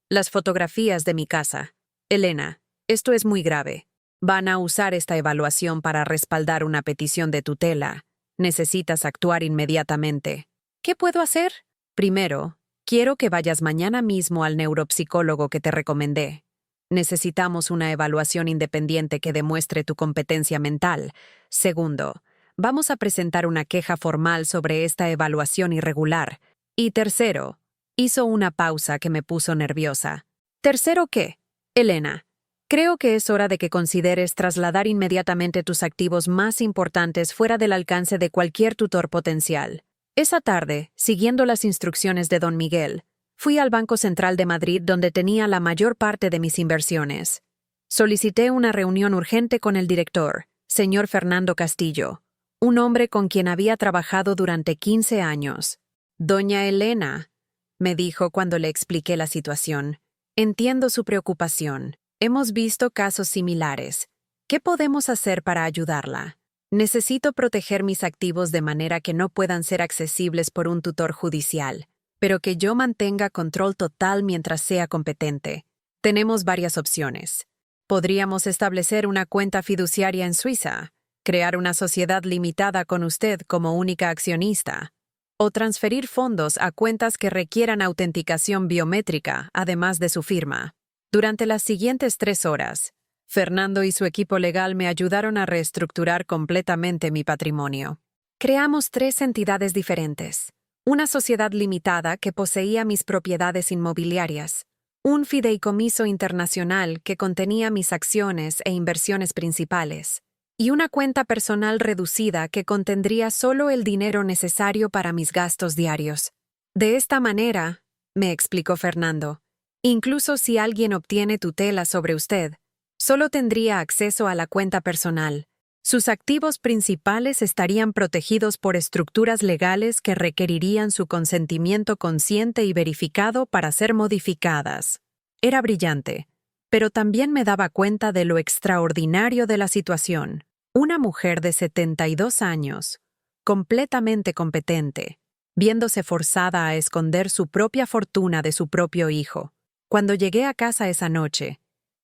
las fotografías de mi casa. Elena, esto es muy grave. Van a usar esta evaluación para respaldar una petición de tutela. Necesitas actuar inmediatamente. ¿Qué puedo hacer? Primero, quiero que vayas mañana mismo al neuropsicólogo que te recomendé. Necesitamos una evaluación independiente que demuestre tu competencia mental. Segundo, vamos a presentar una queja formal sobre esta evaluación irregular. Y tercero, hizo una pausa que me puso nerviosa. ¿Tercero qué? Elena, creo que es hora de que consideres trasladar inmediatamente tus activos más importantes fuera del alcance de cualquier tutor potencial. Esa tarde, siguiendo las instrucciones de don Miguel, Fui al Banco Central de Madrid, donde tenía la mayor parte de mis inversiones. Solicité una reunión urgente con el director, señor Fernando Castillo, un hombre con quien había trabajado durante 15 años. Doña Elena, me dijo cuando le expliqué la situación. Entiendo su preocupación. Hemos visto casos similares. ¿Qué podemos hacer para ayudarla? Necesito proteger mis activos de manera que no puedan ser accesibles por un tutor judicial, pero que yo mantenga control total mientras sea competente. Tenemos varias opciones. Podríamos establecer una cuenta fiduciaria en Suiza, crear una sociedad limitada con usted como única accionista, o transferir fondos a cuentas que requieran autenticación biométrica, además de su firma. Durante las siguientes 3 horas, Fernando y su equipo legal me ayudaron a reestructurar completamente mi patrimonio. Creamos 3 entidades diferentes. Una sociedad limitada que poseía mis propiedades inmobiliarias, un fideicomiso internacional que contenía mis acciones e inversiones principales, y una cuenta personal reducida que contendría solo el dinero necesario para mis gastos diarios. De esta manera, me explicó Fernando, incluso si alguien obtiene tutela sobre usted, solo tendría acceso a la cuenta personal. Sus activos principales estarían protegidos por estructuras legales que requerirían su consentimiento consciente y verificado para ser modificadas. Era brillante, pero también me daba cuenta de lo extraordinario de la situación. Una mujer de 72 años, completamente competente, viéndose forzada a esconder su propia fortuna de su propio hijo. Cuando llegué a casa esa noche,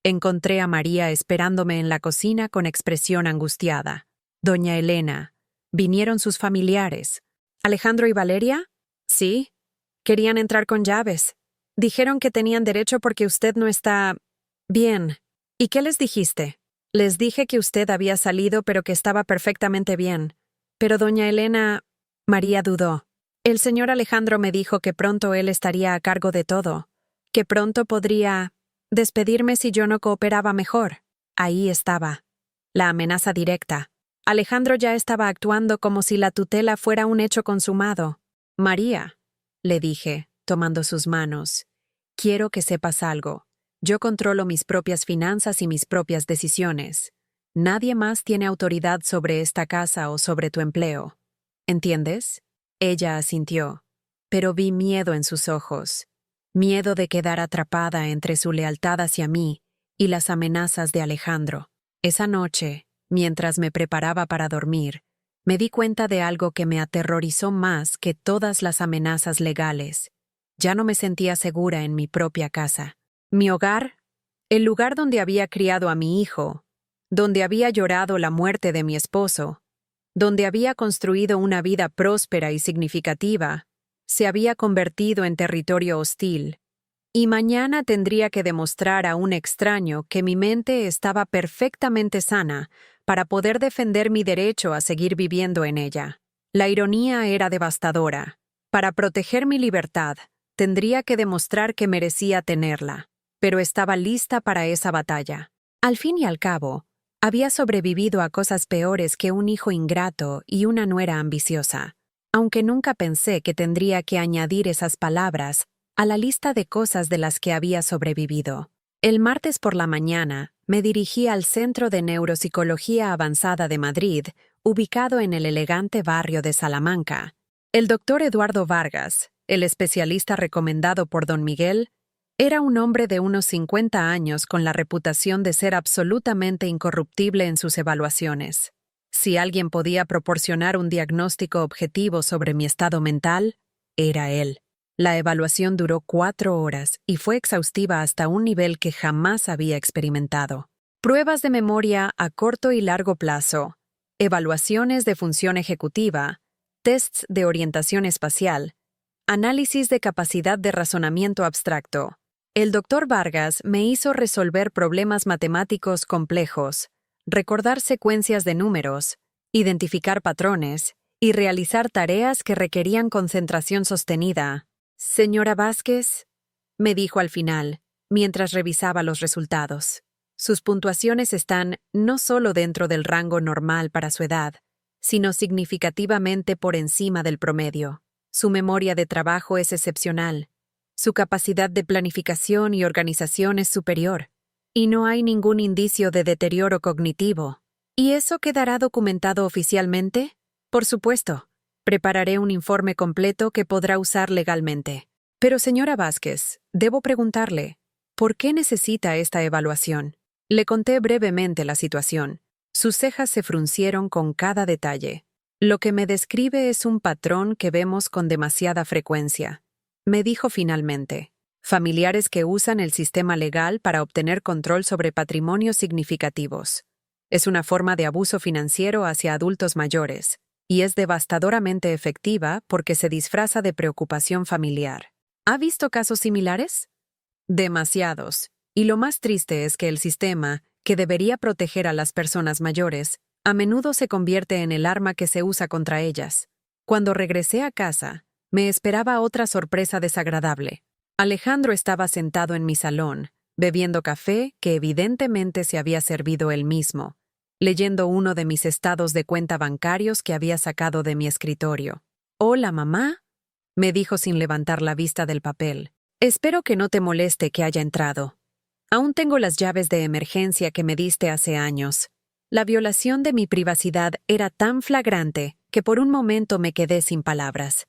encontré a María esperándome en la cocina con expresión angustiada. Doña Elena, ¿vinieron sus familiares? ¿Alejandro y Valeria? Sí. Querían entrar con llaves. Dijeron que tenían derecho porque usted no está... bien. ¿Y qué les dijiste? Les dije que usted había salido pero que estaba perfectamente bien. Pero doña Elena... María dudó. El señor Alejandro me dijo que pronto él estaría a cargo de todo, que pronto podría... despedirme si yo no cooperaba mejor. Ahí estaba. La amenaza directa. Alejandro ya estaba actuando como si la tutela fuera un hecho consumado. María, le dije, tomando sus manos, quiero que sepas algo. Yo controlo mis propias finanzas y mis propias decisiones. Nadie más tiene autoridad sobre esta casa o sobre tu empleo. ¿Entiendes? Ella asintió, pero vi miedo en sus ojos. Miedo de quedar atrapada entre su lealtad hacia mí y las amenazas de Alejandro. Esa noche, mientras me preparaba para dormir, me di cuenta de algo que me aterrorizó más que todas las amenazas legales. Ya no me sentía segura en mi propia casa. Mi hogar, el lugar donde había criado a mi hijo, donde había llorado la muerte de mi esposo, donde había construido una vida próspera y significativa, se había convertido en territorio hostil, y mañana tendría que demostrar a un extraño que mi mente estaba perfectamente sana para poder defender mi derecho a seguir viviendo en ella. La ironía era devastadora. Para proteger mi libertad, tendría que demostrar que merecía tenerla, pero estaba lista para esa batalla. Al fin y al cabo, había sobrevivido a cosas peores que un hijo ingrato y una nuera ambiciosa, aunque nunca pensé que tendría que añadir esas palabras a la lista de cosas de las que había sobrevivido. El martes por la mañana, me dirigí al Centro de Neuropsicología Avanzada de Madrid, ubicado en el elegante barrio de Salamanca. El doctor Eduardo Vargas, el especialista recomendado por don Miguel, era un hombre de unos 50 años con la reputación de ser absolutamente incorruptible en sus evaluaciones. Si alguien podía proporcionar un diagnóstico objetivo sobre mi estado mental, era él. La evaluación duró 4 horas y fue exhaustiva hasta un nivel que jamás había experimentado. Pruebas de memoria a corto y largo plazo, evaluaciones de función ejecutiva, tests de orientación espacial, análisis de capacidad de razonamiento abstracto. El doctor Vargas me hizo resolver problemas matemáticos complejos, recordar secuencias de números, identificar patrones y realizar tareas que requerían concentración sostenida. Señora Vázquez, me dijo al final, mientras revisaba los resultados. Sus puntuaciones están no solo dentro del rango normal para su edad, sino significativamente por encima del promedio. Su memoria de trabajo es excepcional. Su capacidad de planificación y organización es superior, y no hay ningún indicio de deterioro cognitivo. ¿Y eso quedará documentado oficialmente? Por supuesto. Prepararé un informe completo que podrá usar legalmente. Pero, señora Vázquez, debo preguntarle, ¿por qué necesita esta evaluación? Le conté brevemente la situación. Sus cejas se fruncieron con cada detalle. Lo que me describe es un patrón que vemos con demasiada frecuencia. Me dijo finalmente, familiares que usan el sistema legal para obtener control sobre patrimonios significativos. Es una forma de abuso financiero hacia adultos mayores, y es devastadoramente efectiva porque se disfraza de preocupación familiar. ¿Ha visto casos similares? Demasiados. Y lo más triste es que el sistema, que debería proteger a las personas mayores, a menudo se convierte en el arma que se usa contra ellas. Cuando regresé a casa, me esperaba otra sorpresa desagradable. Alejandro estaba sentado en mi salón, bebiendo café que evidentemente se había servido él mismo, leyendo uno de mis estados de cuenta bancarios que había sacado de mi escritorio. «Hola, mamá», me dijo sin levantar la vista del papel. «Espero que no te moleste que haya entrado. Aún tengo las llaves de emergencia que me diste hace años». La violación de mi privacidad era tan flagrante que por un momento me quedé sin palabras.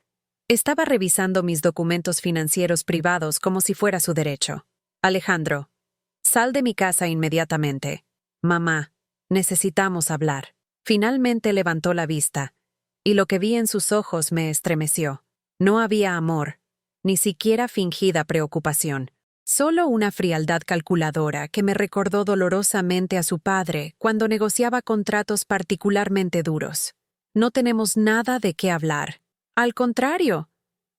Estaba revisando mis documentos financieros privados como si fuera su derecho. «Alejandro, sal de mi casa inmediatamente. Mamá, necesitamos hablar». Finalmente levantó la vista, y lo que vi en sus ojos me estremeció. No había amor, ni siquiera fingida preocupación. Solo una frialdad calculadora que me recordó dolorosamente a su padre cuando negociaba contratos particularmente duros. «No tenemos nada de qué hablar. Al contrario,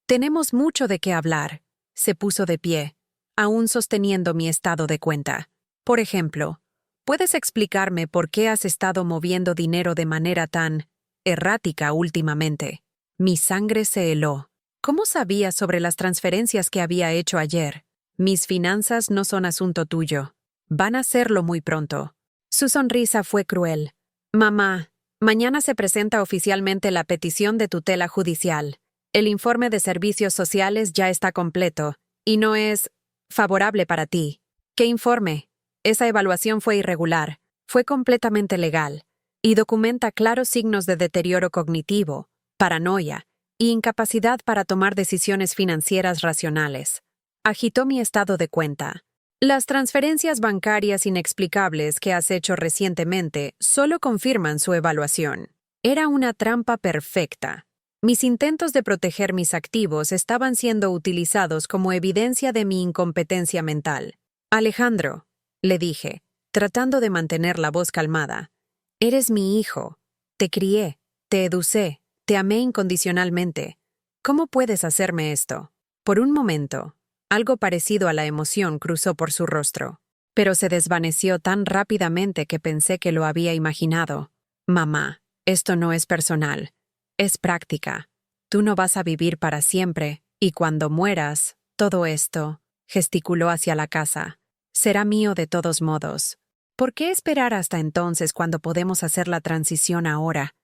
tenemos mucho de qué hablar». Se puso de pie, aún sosteniendo mi estado de cuenta. «Por ejemplo, ¿puedes explicarme por qué has estado moviendo dinero de manera tan errática últimamente?» Mi sangre se heló. ¿Cómo sabía sobre las transferencias que había hecho ayer? «Mis finanzas no son asunto tuyo. Van a serlo muy pronto». Su sonrisa fue cruel. «Mamá, mañana se presenta oficialmente la petición de tutela judicial. El informe de servicios sociales ya está completo, y no es favorable para ti». «¿Qué informe? Esa evaluación fue irregular, fue completamente legal, y documenta claros signos de deterioro cognitivo, paranoia, y incapacidad para tomar decisiones financieras racionales». Agitó mi estado de cuenta. «Las transferencias bancarias inexplicables que has hecho recientemente solo confirman su evaluación. Era una trampa perfecta. Mis intentos de proteger mis activos estaban siendo utilizados como evidencia de mi incompetencia mental». «Alejandro», le dije, tratando de mantener la voz calmada, «eres mi hijo. Te crié, te educé, te amé incondicionalmente. ¿Cómo puedes hacerme esto?» Por un momento, algo parecido a la emoción cruzó por su rostro, pero se desvaneció tan rápidamente que pensé que lo había imaginado. «Mamá, esto no es personal, es práctica. Tú no vas a vivir para siempre, y cuando mueras, todo esto», gesticuló hacia la casa, «será mío de todos modos. ¿Por qué esperar hasta entonces cuando podemos hacer la transición ahora?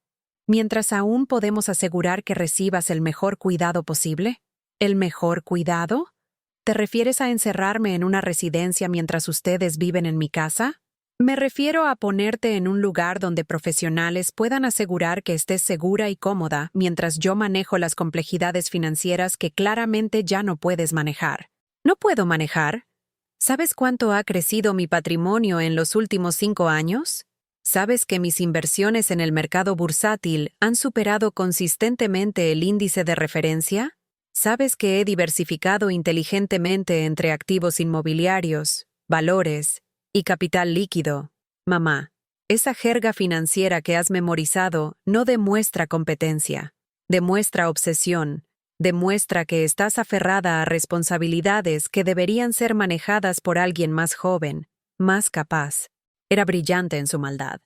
Mientras aún podemos asegurar que recibas el mejor cuidado posible». «¿El mejor cuidado? ¿Te refieres a encerrarme en una residencia mientras ustedes viven en mi casa?» «Me refiero a ponerte en un lugar donde profesionales puedan asegurar que estés segura y cómoda mientras yo manejo las complejidades financieras que claramente ya no puedes manejar». «¿No puedo manejar? ¿Sabes cuánto ha crecido mi patrimonio en los últimos 5 años? ¿Sabes que mis inversiones en el mercado bursátil han superado consistentemente el índice de referencia? ¿Sabes que he diversificado inteligentemente entre activos inmobiliarios, valores y capital líquido?» «Mamá, esa jerga financiera que has memorizado no demuestra competencia, demuestra obsesión, demuestra que estás aferrada a responsabilidades que deberían ser manejadas por alguien más joven, más capaz». Era brillante en su maldad.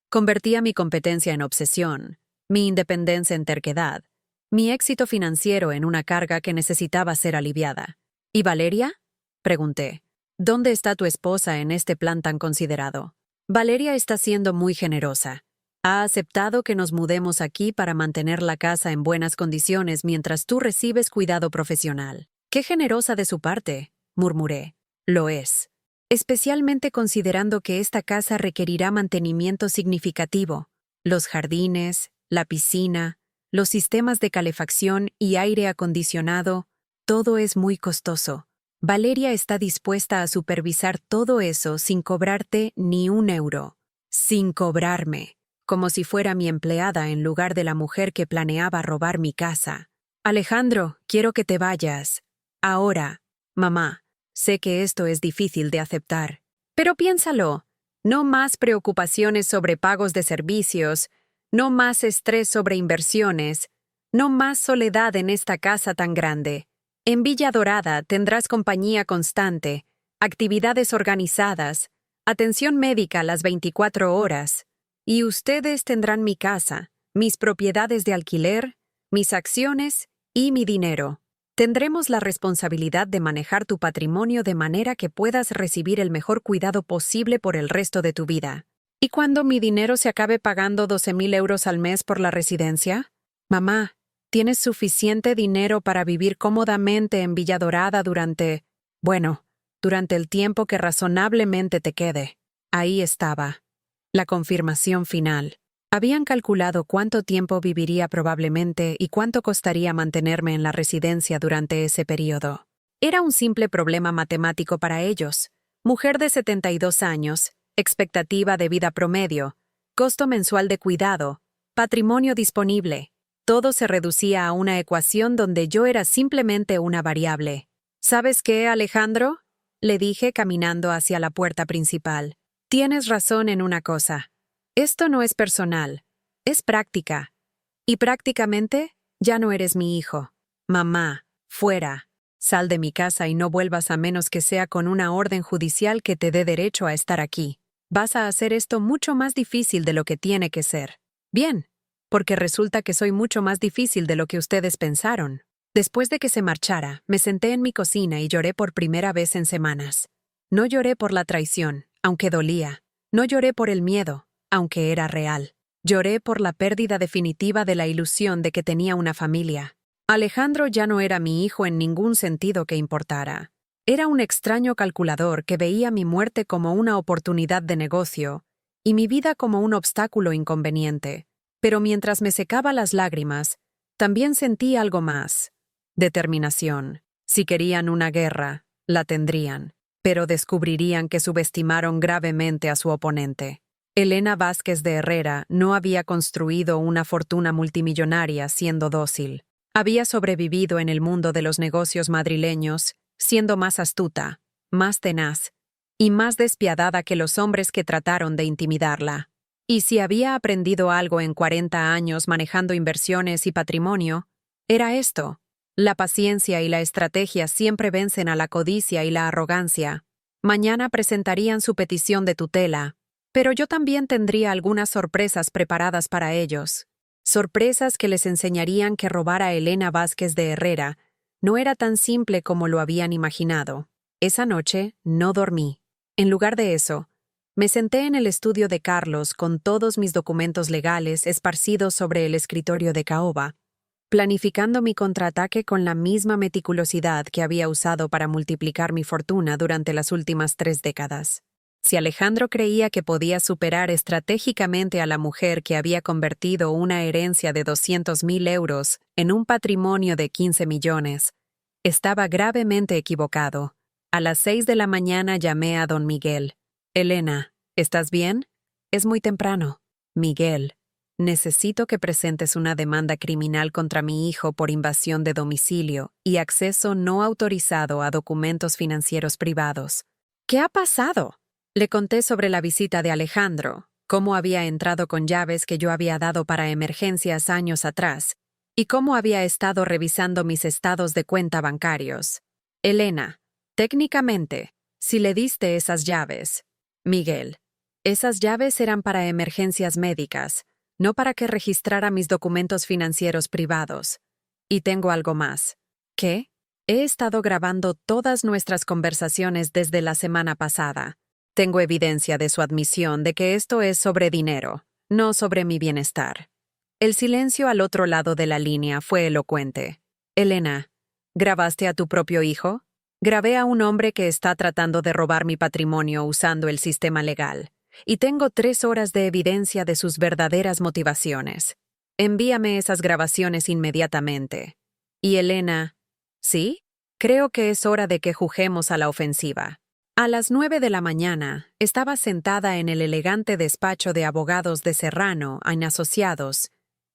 Convertía mi competencia en obsesión, mi independencia en terquedad, mi éxito financiero en una carga que necesitaba ser aliviada. «¿Y Valeria?», pregunté. «¿Dónde está tu esposa en este plan tan considerado?» «Valeria está siendo muy generosa. Ha aceptado que nos mudemos aquí para mantener la casa en buenas condiciones mientras tú recibes cuidado profesional». Qué generosa de su parte, murmuré. Lo es. Especialmente considerando que esta casa requerirá mantenimiento significativo. Los jardines, la piscina, los sistemas de calefacción y aire acondicionado, todo es muy costoso. Valeria está dispuesta a supervisar todo eso sin cobrarte ni un euro. Sin cobrarme, como si fuera mi empleada en lugar de la mujer que planeaba robar mi casa. Alejandro, quiero que te vayas. Ahora, mamá, sé que esto es difícil de aceptar. Pero piénsalo, no más preocupaciones sobre pagos de servicios, no más estrés sobre inversiones, no más soledad en esta casa tan grande. En Villa Dorada tendrás compañía constante, actividades organizadas, atención médica las 24 horas. Y ustedes tendrán mi casa, mis propiedades de alquiler, mis acciones y mi dinero. Tendremos la responsabilidad de manejar tu patrimonio de manera que puedas recibir el mejor cuidado posible por el resto de tu vida. ¿Y cuando mi dinero se acabe pagando 12,000 euros al mes por la residencia? Mamá, ¿tienes suficiente dinero para vivir cómodamente en Villa Dorada durante el tiempo que razonablemente te quede? Ahí estaba. La confirmación final. Habían calculado cuánto tiempo viviría probablemente y cuánto costaría mantenerme en la residencia durante ese periodo. Era un simple problema matemático para ellos. Mujer de 72 años, expectativa de vida promedio, costo mensual de cuidado, patrimonio disponible. Todo se reducía a una ecuación donde yo era simplemente una variable. ¿Sabes qué, Alejandro?, le dije caminando hacia la puerta principal. Tienes razón en una cosa. Esto no es personal, es práctica. Y prácticamente, ya no eres mi hijo. Mamá, fuera. Sal de mi casa y no vuelvas a menos que sea con una orden judicial que te dé derecho a estar aquí. Vas a hacer esto mucho más difícil de lo que tiene que ser. Bien, porque resulta que soy mucho más difícil de lo que ustedes pensaron. Después de que se marchara, me senté en mi cocina y lloré por primera vez en semanas. No lloré por la traición, aunque dolía. No lloré por el miedo, aunque era real. Lloré por la pérdida definitiva de la ilusión de que tenía una familia. Alejandro ya no era mi hijo en ningún sentido que importara. Era un extraño calculador que veía mi muerte como una oportunidad de negocio y mi vida como un obstáculo inconveniente. Pero mientras me secaba las lágrimas, también sentí algo más. Determinación. Si querían una guerra, la tendrían, pero descubrirían que subestimaron gravemente a su oponente. Elena Vázquez de Herrera no había construido una fortuna multimillonaria siendo dócil. Había sobrevivido en el mundo de los negocios madrileños, siendo más astuta, más tenaz y más despiadada que los hombres que trataron de intimidarla. Y si había aprendido algo en 40 años manejando inversiones y patrimonio, era esto. La paciencia y la estrategia siempre vencen a la codicia y la arrogancia. Mañana presentarían su petición de tutela, pero yo también tendría algunas sorpresas preparadas para ellos. Sorpresas que les enseñarían que robar a Elena Vázquez de Herrera no era tan simple como lo habían imaginado. Esa noche no dormí. En lugar de eso, me senté en el estudio de Carlos con todos mis documentos legales esparcidos sobre el escritorio de caoba, planificando mi contraataque con la misma meticulosidad que había usado para multiplicar mi fortuna durante las últimas 3 décadas. Si Alejandro creía que podía superar estratégicamente a la mujer que había convertido una herencia de 200,000 euros en un patrimonio de 15 millones, estaba gravemente equivocado. A las 6 de la mañana llamé a don Miguel. Elena, ¿estás bien? Es muy temprano. Miguel, necesito que presentes una demanda criminal contra mi hijo por invasión de domicilio y acceso no autorizado a documentos financieros privados. ¿Qué ha pasado? Le conté sobre la visita de Alejandro, cómo había entrado con llaves que yo había dado para emergencias años atrás, y cómo había estado revisando mis estados de cuenta bancarios. Elena, técnicamente, si le diste esas llaves. Miguel, esas llaves eran para emergencias médicas, no para que registrara mis documentos financieros privados. Y tengo algo más. ¿Qué? He estado grabando todas nuestras conversaciones desde la semana pasada. Tengo evidencia de su admisión de que esto es sobre dinero, no sobre mi bienestar. El silencio al otro lado de la línea fue elocuente. Elena, ¿Grabaste a tu propio hijo? Grabé a un hombre que está tratando de robar mi patrimonio usando el sistema legal. Y tengo 3 horas de evidencia de sus verdaderas motivaciones. Envíame esas grabaciones inmediatamente. Y Elena, ¿sí? Creo que es hora de que juguemos a la ofensiva. A las 9 de la mañana, estaba sentada en el elegante despacho de abogados de Serrano en Asociados,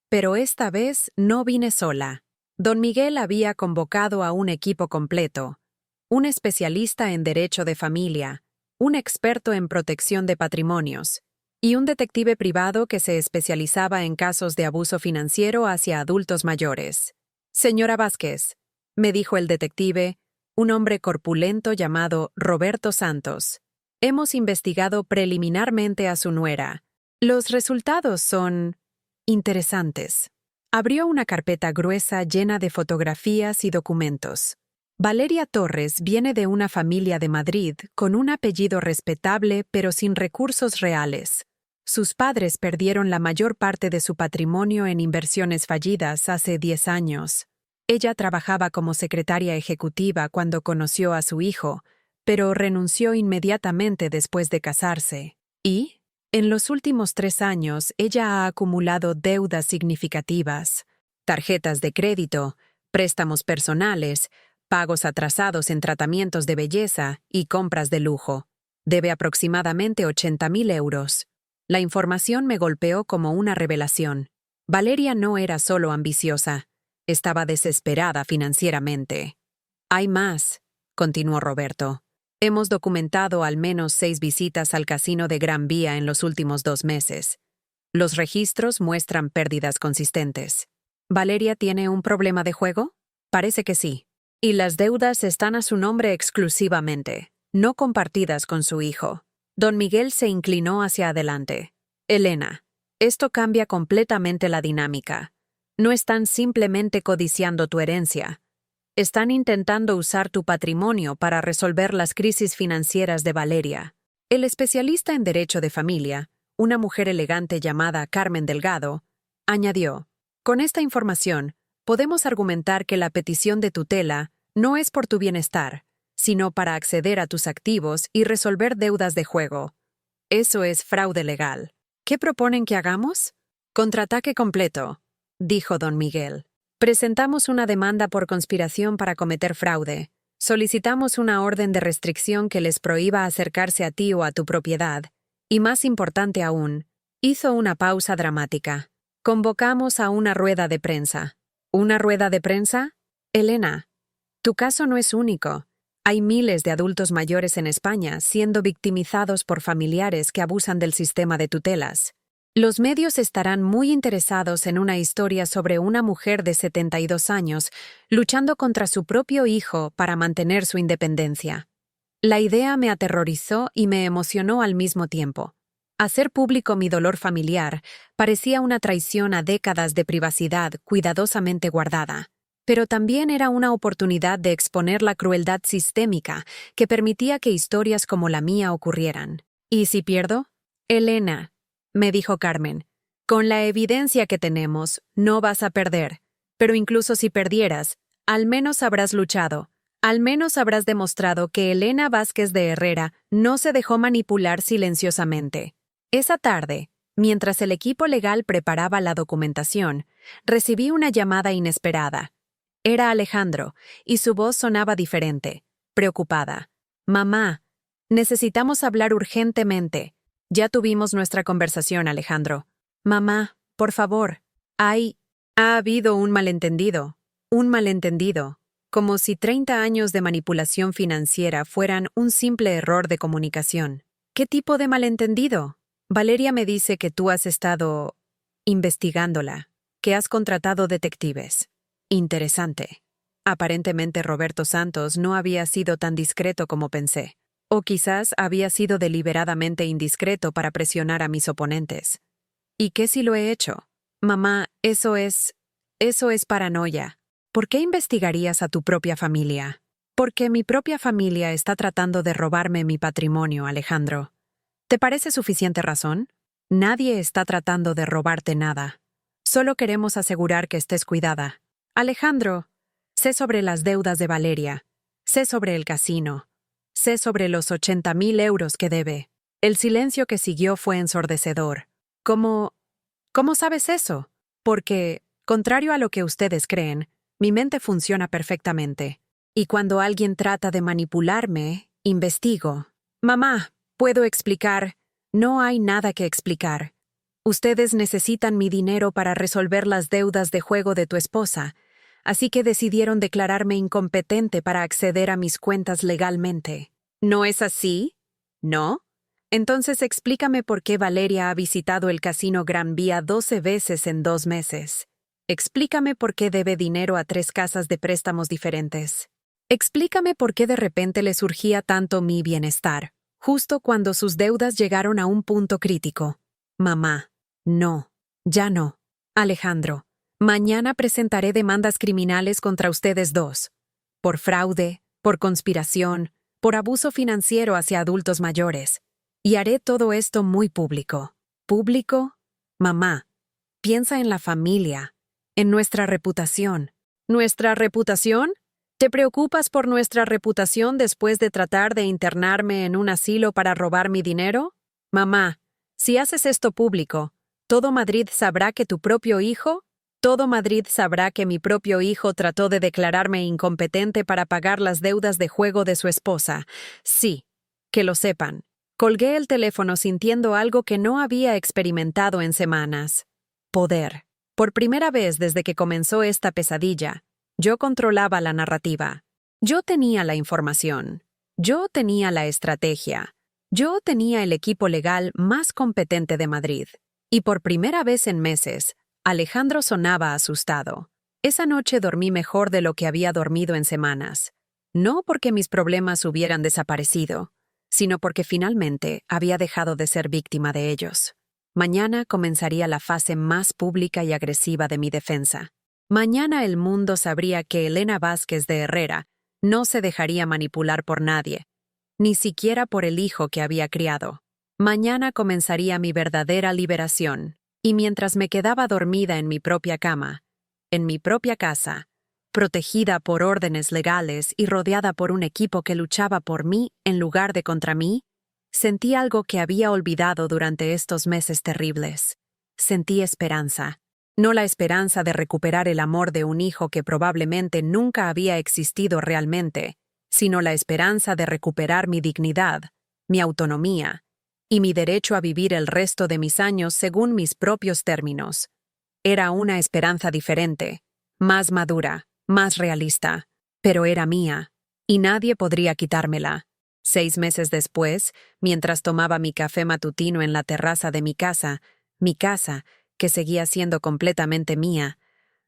pero esta vez no vine sola. Don Miguel había convocado a un equipo completo, un especialista en derecho de familia, un experto en protección de patrimonios y un detective privado que se especializaba en casos de abuso financiero hacia adultos mayores. Señora Vázquez, me dijo el detective, un hombre corpulento llamado Roberto Santos. Hemos investigado preliminarmente a su nuera. Los resultados son interesantes. Abrió una carpeta gruesa llena de fotografías y documentos. Valeria Torres viene de una familia de Madrid con un apellido respetable pero sin recursos reales. Sus padres perdieron la mayor parte de su patrimonio en inversiones fallidas hace 10 años. Ella trabajaba como secretaria ejecutiva cuando conoció a su hijo, pero renunció inmediatamente después de casarse. Y, en los últimos 3 años, ella ha acumulado deudas significativas: tarjetas de crédito, préstamos personales, pagos atrasados en tratamientos de belleza y compras de lujo. Debe aproximadamente 80.000 euros. La información me golpeó como una revelación. Valeria no era solo ambiciosa, estaba desesperada financieramente. Hay más, continuó Roberto. Hemos documentado al menos 6 visitas al casino de Gran Vía en los últimos 2 meses. Los registros muestran pérdidas consistentes. ¿Valeria tiene un problema de juego? Parece que sí. Y las deudas están a su nombre exclusivamente, no compartidas con su hijo. Don Miguel se inclinó hacia adelante. Elena, esto cambia completamente la dinámica. No están simplemente codiciando tu herencia. Están intentando usar tu patrimonio para resolver las crisis financieras de Valeria. El especialista en derecho de familia, una mujer elegante llamada Carmen Delgado, añadió: con esta información, podemos argumentar que la petición de tutela no es por tu bienestar, sino para acceder a tus activos y resolver deudas de juego. Eso es fraude legal. ¿Qué proponen que hagamos? Contraataque completo, dijo don Miguel. Presentamos una demanda por conspiración para cometer fraude. Solicitamos una orden de restricción que les prohíba acercarse a ti o a tu propiedad. Y más importante aún, hizo una pausa dramática. Convocamos a una rueda de prensa. ¿Una rueda de prensa? Elena, tu caso no es único. Hay miles de adultos mayores en España siendo victimizados por familiares que abusan del sistema de tutelas. Los medios estarán muy interesados en una historia sobre una mujer de 72 años luchando contra su propio hijo para mantener su independencia. La idea me aterrorizó y me emocionó al mismo tiempo. Hacer público mi dolor familiar parecía una traición a décadas de privacidad cuidadosamente guardada. Pero también era una oportunidad de exponer la crueldad sistémica que permitía que historias como la mía ocurrieran. ¿Y si pierdo? Elena, me dijo Carmen, con la evidencia que tenemos, no vas a perder. Pero incluso si perdieras, al menos habrás luchado. Al menos habrás demostrado que Elena Vázquez de Herrera no se dejó manipular silenciosamente. Esa tarde, mientras el equipo legal preparaba la documentación, recibí una llamada inesperada. Era Alejandro, y su voz sonaba diferente, preocupada. Mamá, necesitamos hablar urgentemente. Ya tuvimos nuestra conversación, Alejandro. Mamá, por favor. Ha habido un malentendido. Un malentendido. Como si 30 años de manipulación financiera fueran un simple error de comunicación. ¿Qué tipo de malentendido? Valeria me dice que tú has estado investigándola, que has contratado detectives. Interesante. Aparentemente Roberto Santos no había sido tan discreto como pensé. O quizás había sido deliberadamente indiscreto para presionar a mis oponentes. ¿Y qué si lo he hecho? Mamá, eso es paranoia. ¿Por qué investigarías a tu propia familia? Porque mi propia familia está tratando de robarme mi patrimonio, Alejandro. ¿Te parece suficiente razón? Nadie está tratando de robarte nada. Solo queremos asegurar que estés cuidada. Alejandro, Sé sobre las deudas de Valeria. Sé sobre el casino. Sé sobre los 80.000 euros que debe. El silencio que siguió fue ensordecedor. ¿Cómo sabes eso? Porque, contrario a lo que ustedes creen, mi mente funciona perfectamente. Y cuando alguien trata de manipularme, investigo. Mamá, ¿puedo explicar? No hay nada que explicar. Ustedes necesitan mi dinero para resolver las deudas de juego de tu esposa, así que decidieron declararme incompetente para acceder a mis cuentas legalmente. ¿No es así? ¿No? Entonces explícame por qué Valeria ha visitado el casino Gran Vía 12 veces en 2 meses. Explícame por qué debe dinero a 3 casas de préstamos diferentes. Explícame por qué de repente le surgía tanto mi bienestar, justo cuando sus deudas llegaron a un punto crítico. Mamá, no, ya no. Alejandro, mañana presentaré demandas criminales contra ustedes dos. Por fraude, por conspiración, por abuso financiero hacia adultos mayores. Y haré todo esto muy público. ¿Público? Mamá, piensa en la familia, en nuestra reputación. ¿Nuestra reputación? ¿Te preocupas por nuestra reputación después de tratar de internarme en un asilo para robar mi dinero? Mamá, si haces esto público, ¿todo Madrid sabrá que tu propio hijo? ¿Todo Madrid sabrá que mi propio hijo trató de declararme incompetente para pagar las deudas de juego de su esposa? Sí, que lo sepan. Colgué el teléfono sintiendo algo que no había experimentado en semanas. Poder. Por primera vez desde que comenzó esta pesadilla, yo controlaba la narrativa. Yo tenía la información. Yo tenía la estrategia. Yo tenía el equipo legal más competente de Madrid. Y por primera vez en meses, Alejandro sonaba asustado. Esa noche dormí mejor de lo que había dormido en semanas. No porque mis problemas hubieran desaparecido, sino porque finalmente había dejado de ser víctima de ellos. Mañana comenzaría la fase más pública y agresiva de mi defensa. Mañana el mundo sabría que Elena Vázquez de Herrera no se dejaría manipular por nadie, ni siquiera por el hijo que había criado. Mañana comenzaría mi verdadera liberación, y mientras me quedaba dormida en mi propia cama, en mi propia casa, protegida por órdenes legales y rodeada por un equipo que luchaba por mí en lugar de contra mí, sentí algo que había olvidado durante estos meses terribles. Sentí esperanza. No la esperanza de recuperar el amor de un hijo que probablemente nunca había existido realmente, sino la esperanza de recuperar mi dignidad, mi autonomía y mi derecho a vivir el resto de mis años según mis propios términos. Era una esperanza diferente, más madura, más realista, pero era mía, y nadie podría quitármela. 6 meses después, mientras tomaba mi café matutino en la terraza de mi casa, que seguía siendo completamente mía,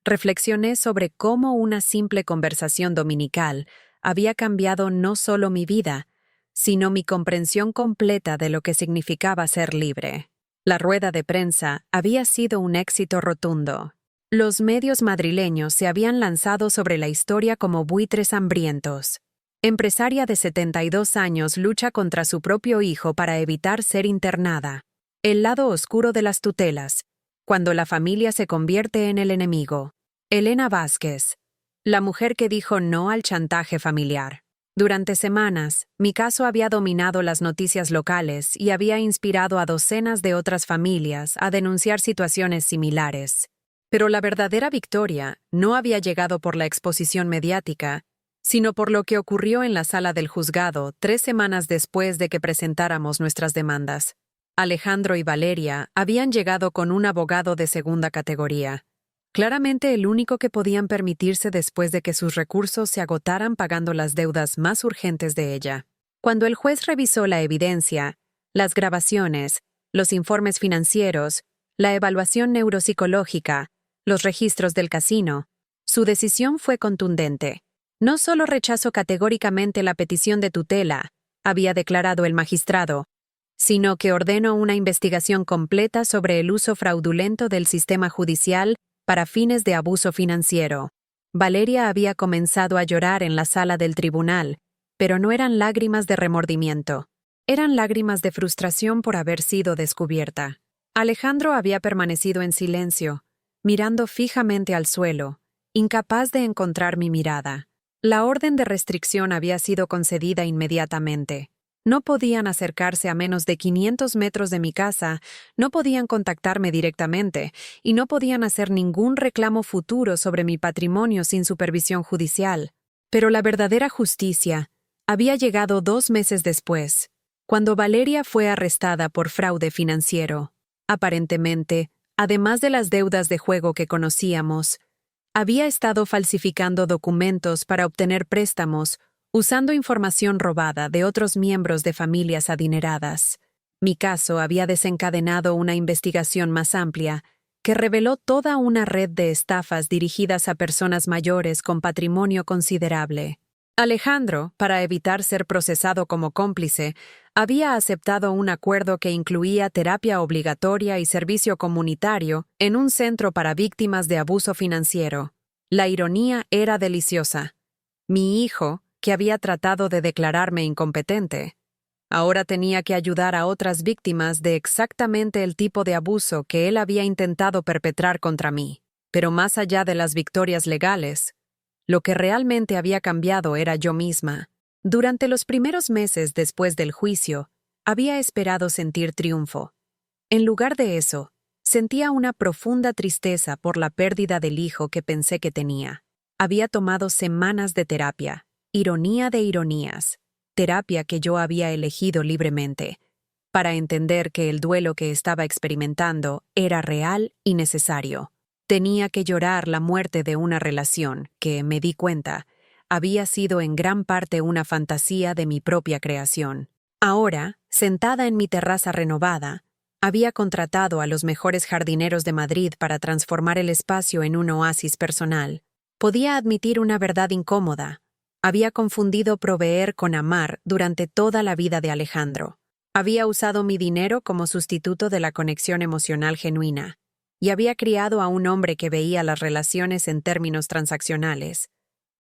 reflexioné sobre cómo una simple conversación dominical había cambiado no solo mi vida, sino mi comprensión completa de lo que significaba ser libre. La rueda de prensa había sido un éxito rotundo. Los medios madrileños se habían lanzado sobre la historia como buitres hambrientos. Empresaria de 72 años lucha contra su propio hijo para evitar ser internada. El lado oscuro de las tutelas, cuando la familia se convierte en el enemigo. Elena Vázquez, la mujer que dijo no al chantaje familiar. Durante semanas, mi caso había dominado las noticias locales y había inspirado a docenas de otras familias a denunciar situaciones similares. Pero la verdadera victoria no había llegado por la exposición mediática, sino por lo que ocurrió en la sala del juzgado 3 semanas después de que presentáramos nuestras demandas. Alejandro y Valeria habían llegado con un abogado de segunda categoría, claramente el único que podían permitirse después de que sus recursos se agotaran pagando las deudas más urgentes de ella. Cuando el juez revisó la evidencia, las grabaciones, los informes financieros, la evaluación neuropsicológica, los registros del casino, su decisión fue contundente. No solo rechazó categóricamente la petición de tutela, había declarado el magistrado, sino que ordenó una investigación completa sobre el uso fraudulento del sistema judicial para fines de abuso financiero. Valeria había comenzado a llorar en la sala del tribunal, pero no eran lágrimas de remordimiento. Eran lágrimas de frustración por haber sido descubierta. Alejandro había permanecido en silencio, mirando fijamente al suelo, incapaz de encontrar mi mirada. La orden de restricción había sido concedida inmediatamente. No podían acercarse a menos de 500 metros de mi casa, no podían contactarme directamente y no podían hacer ningún reclamo futuro sobre mi patrimonio sin supervisión judicial. Pero la verdadera justicia había llegado 2 meses después, cuando Valeria fue arrestada por fraude financiero. Aparentemente, además de las deudas de juego que conocíamos, había estado falsificando documentos para obtener préstamos, usando información robada de otros miembros de familias adineradas. Mi caso había desencadenado una investigación más amplia que reveló toda una red de estafas dirigidas a personas mayores con patrimonio considerable. Alejandro, para evitar ser procesado como cómplice, había aceptado un acuerdo que incluía terapia obligatoria y servicio comunitario en un centro para víctimas de abuso financiero. La ironía era deliciosa. Mi hijo, que había tratado de declararme incompetente, ahora tenía que ayudar a otras víctimas de exactamente el tipo de abuso que él había intentado perpetrar contra mí. Pero más allá de las victorias legales, lo que realmente había cambiado era yo misma. Durante los primeros meses después del juicio, había esperado sentir triunfo. En lugar de eso, sentía una profunda tristeza por la pérdida del hijo que pensé que tenía. Había tomado semanas de terapia, ironía de ironías, terapia que yo había elegido libremente, para entender que el duelo que estaba experimentando era real y necesario. Tenía que llorar la muerte de una relación que, me di cuenta, había sido en gran parte una fantasía de mi propia creación. Ahora, sentada en mi terraza renovada, había contratado a los mejores jardineros de Madrid para transformar el espacio en un oasis personal. Podía admitir una verdad incómoda. Había confundido proveer con amar durante toda la vida de Alejandro. Había usado mi dinero como sustituto de la conexión emocional genuina, y había criado a un hombre que veía las relaciones en términos transaccionales.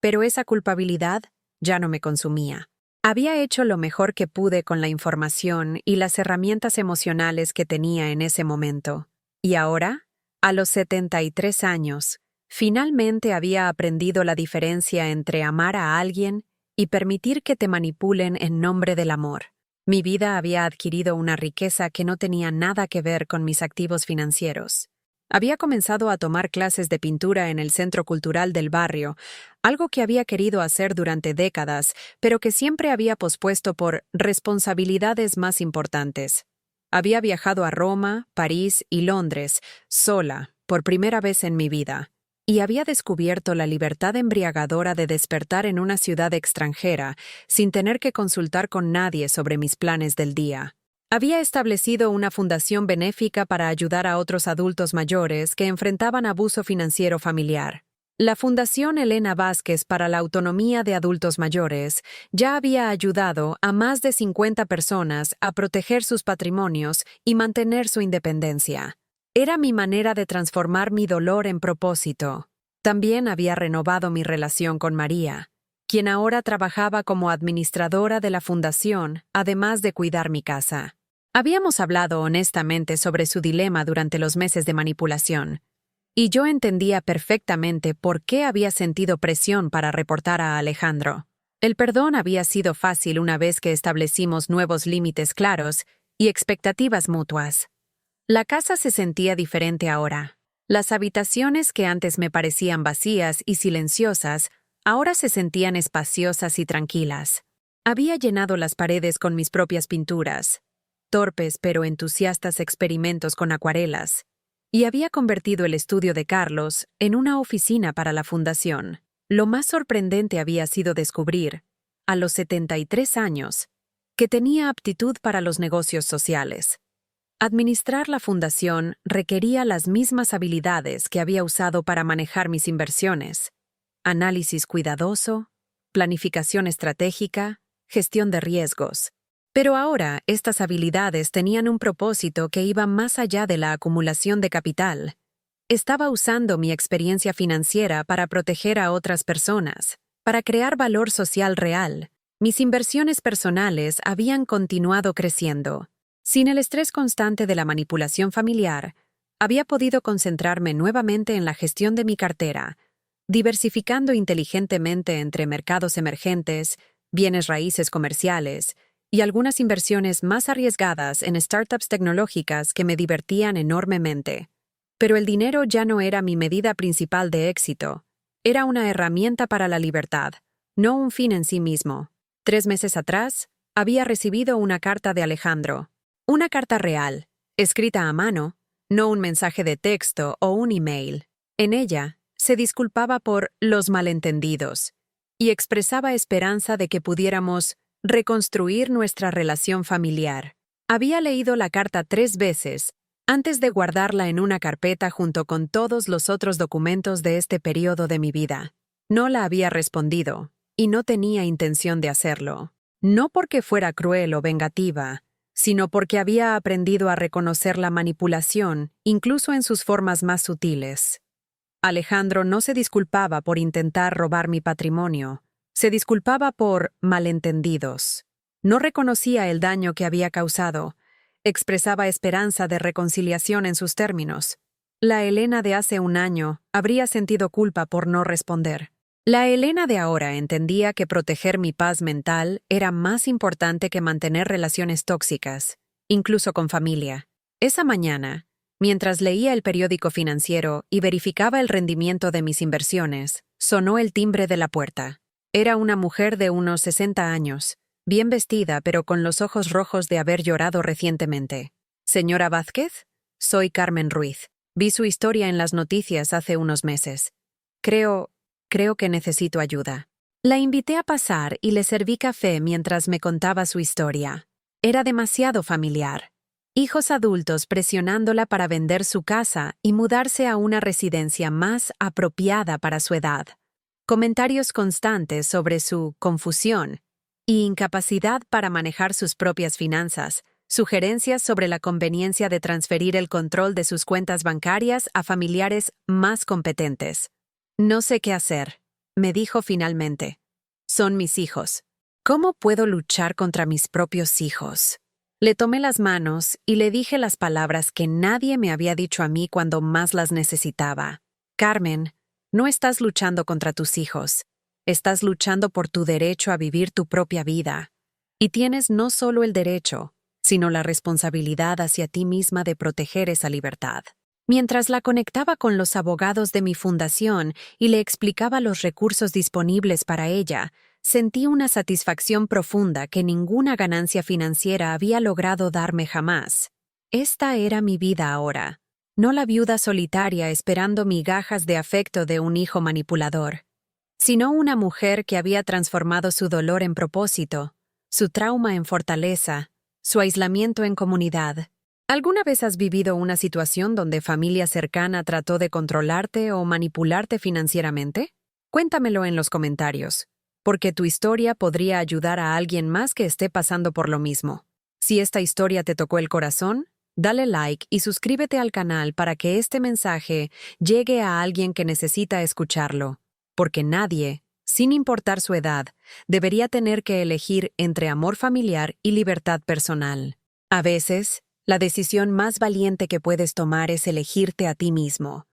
Pero esa culpabilidad ya no me consumía. Había hecho lo mejor que pude con la información y las herramientas emocionales que tenía en ese momento. Y ahora, a los 73 años, finalmente había aprendido la diferencia entre amar a alguien y permitir que te manipulen en nombre del amor. Mi vida había adquirido una riqueza que no tenía nada que ver con mis activos financieros. Había comenzado a tomar clases de pintura en el centro cultural del barrio, algo que había querido hacer durante décadas, pero que siempre había pospuesto por responsabilidades más importantes. Había viajado a Roma, París y Londres, sola, por primera vez en mi vida, y había descubierto la libertad embriagadora de despertar en una ciudad extranjera sin tener que consultar con nadie sobre mis planes del día. Había establecido una fundación benéfica para ayudar a otros adultos mayores que enfrentaban abuso financiero familiar. La Fundación Elena Vázquez para la Autonomía de Adultos Mayores ya había ayudado a más de 50 personas a proteger sus patrimonios y mantener su independencia. Era mi manera de transformar mi dolor en propósito. También había renovado mi relación con María, quien ahora trabajaba como administradora de la fundación, además de cuidar mi casa. Habíamos hablado honestamente sobre su dilema durante los meses de manipulación, y yo entendía perfectamente por qué había sentido presión para reportar a Alejandro. El perdón había sido fácil una vez que establecimos nuevos límites claros y expectativas mutuas. La casa se sentía diferente ahora. Las habitaciones que antes me parecían vacías y silenciosas, ahora se sentían espaciosas y tranquilas. Había llenado las paredes con mis propias pinturas, torpes pero entusiastas experimentos con acuarelas, y había convertido el estudio de Carlos en una oficina para la fundación. Lo más sorprendente había sido descubrir, a los 73 años, que tenía aptitud para los negocios sociales. Administrar la fundación requería las mismas habilidades que había usado para manejar mis inversiones: análisis cuidadoso, planificación estratégica, gestión de riesgos. Pero ahora estas habilidades tenían un propósito que iba más allá de la acumulación de capital. Estaba usando mi experiencia financiera para proteger a otras personas, para crear valor social real. Mis inversiones personales habían continuado creciendo. Sin el estrés constante de la manipulación familiar, había podido concentrarme nuevamente en la gestión de mi cartera, diversificando inteligentemente entre mercados emergentes, bienes raíces comerciales y algunas inversiones más arriesgadas en startups tecnológicas que me divertían enormemente. Pero el dinero ya no era mi medida principal de éxito. Era una herramienta para la libertad, no un fin en sí mismo. 3 meses atrás, había recibido una carta de Alejandro. Una carta real, escrita a mano, no un mensaje de texto o un email. En ella, se disculpaba por los malentendidos y expresaba esperanza de que pudiéramos reconstruir nuestra relación familiar. Había leído la carta 3 veces antes de guardarla en una carpeta junto con todos los otros documentos de este periodo de mi vida. No la había respondido, y no tenía intención de hacerlo. No porque fuera cruel o vengativa, sino porque había aprendido a reconocer la manipulación, incluso en sus formas más sutiles. Alejandro no se disculpaba por intentar robar mi patrimonio, se disculpaba por malentendidos. No reconocía el daño que había causado, expresaba esperanza de reconciliación en sus términos. La Elena de hace un año habría sentido culpa por no responder. La Elena de ahora entendía que proteger mi paz mental era más importante que mantener relaciones tóxicas, incluso con familia. Esa mañana, mientras leía el periódico financiero y verificaba el rendimiento de mis inversiones, sonó el timbre de la puerta. Era una mujer de unos 60 años, bien vestida pero con los ojos rojos de haber llorado recientemente. «¿Señora Vázquez? Soy Carmen Ruiz. Vi su historia en las noticias hace unos meses. Creo que necesito ayuda». La invité a pasar y le serví café mientras me contaba su historia. Era demasiado familiar. Hijos adultos presionándola para vender su casa y mudarse a una residencia más apropiada para su edad. Comentarios constantes sobre su confusión y incapacidad para manejar sus propias finanzas, sugerencias sobre la conveniencia de transferir el control de sus cuentas bancarias a familiares más competentes. «No sé qué hacer», me dijo finalmente. «Son mis hijos. ¿Cómo puedo luchar contra mis propios hijos?» Le tomé las manos y le dije las palabras que nadie me había dicho a mí cuando más las necesitaba. «Carmen, no estás luchando contra tus hijos. Estás luchando por tu derecho a vivir tu propia vida. Y tienes no solo el derecho, sino la responsabilidad hacia ti misma de proteger esa libertad». Mientras la conectaba con los abogados de mi fundación y le explicaba los recursos disponibles para ella, sentí una satisfacción profunda que ninguna ganancia financiera había logrado darme jamás. Esta era mi vida ahora, no la viuda solitaria esperando migajas de afecto de un hijo manipulador, sino una mujer que había transformado su dolor en propósito, su trauma en fortaleza, su aislamiento en comunidad. ¿Alguna vez has vivido una situación donde familia cercana trató de controlarte o manipularte financieramente? Cuéntamelo en los comentarios, porque tu historia podría ayudar a alguien más que esté pasando por lo mismo. Si esta historia te tocó el corazón, dale like y suscríbete al canal para que este mensaje llegue a alguien que necesita escucharlo, porque nadie, sin importar su edad, debería tener que elegir entre amor familiar y libertad personal. A veces, la decisión más valiente que puedes tomar es elegirte a ti mismo.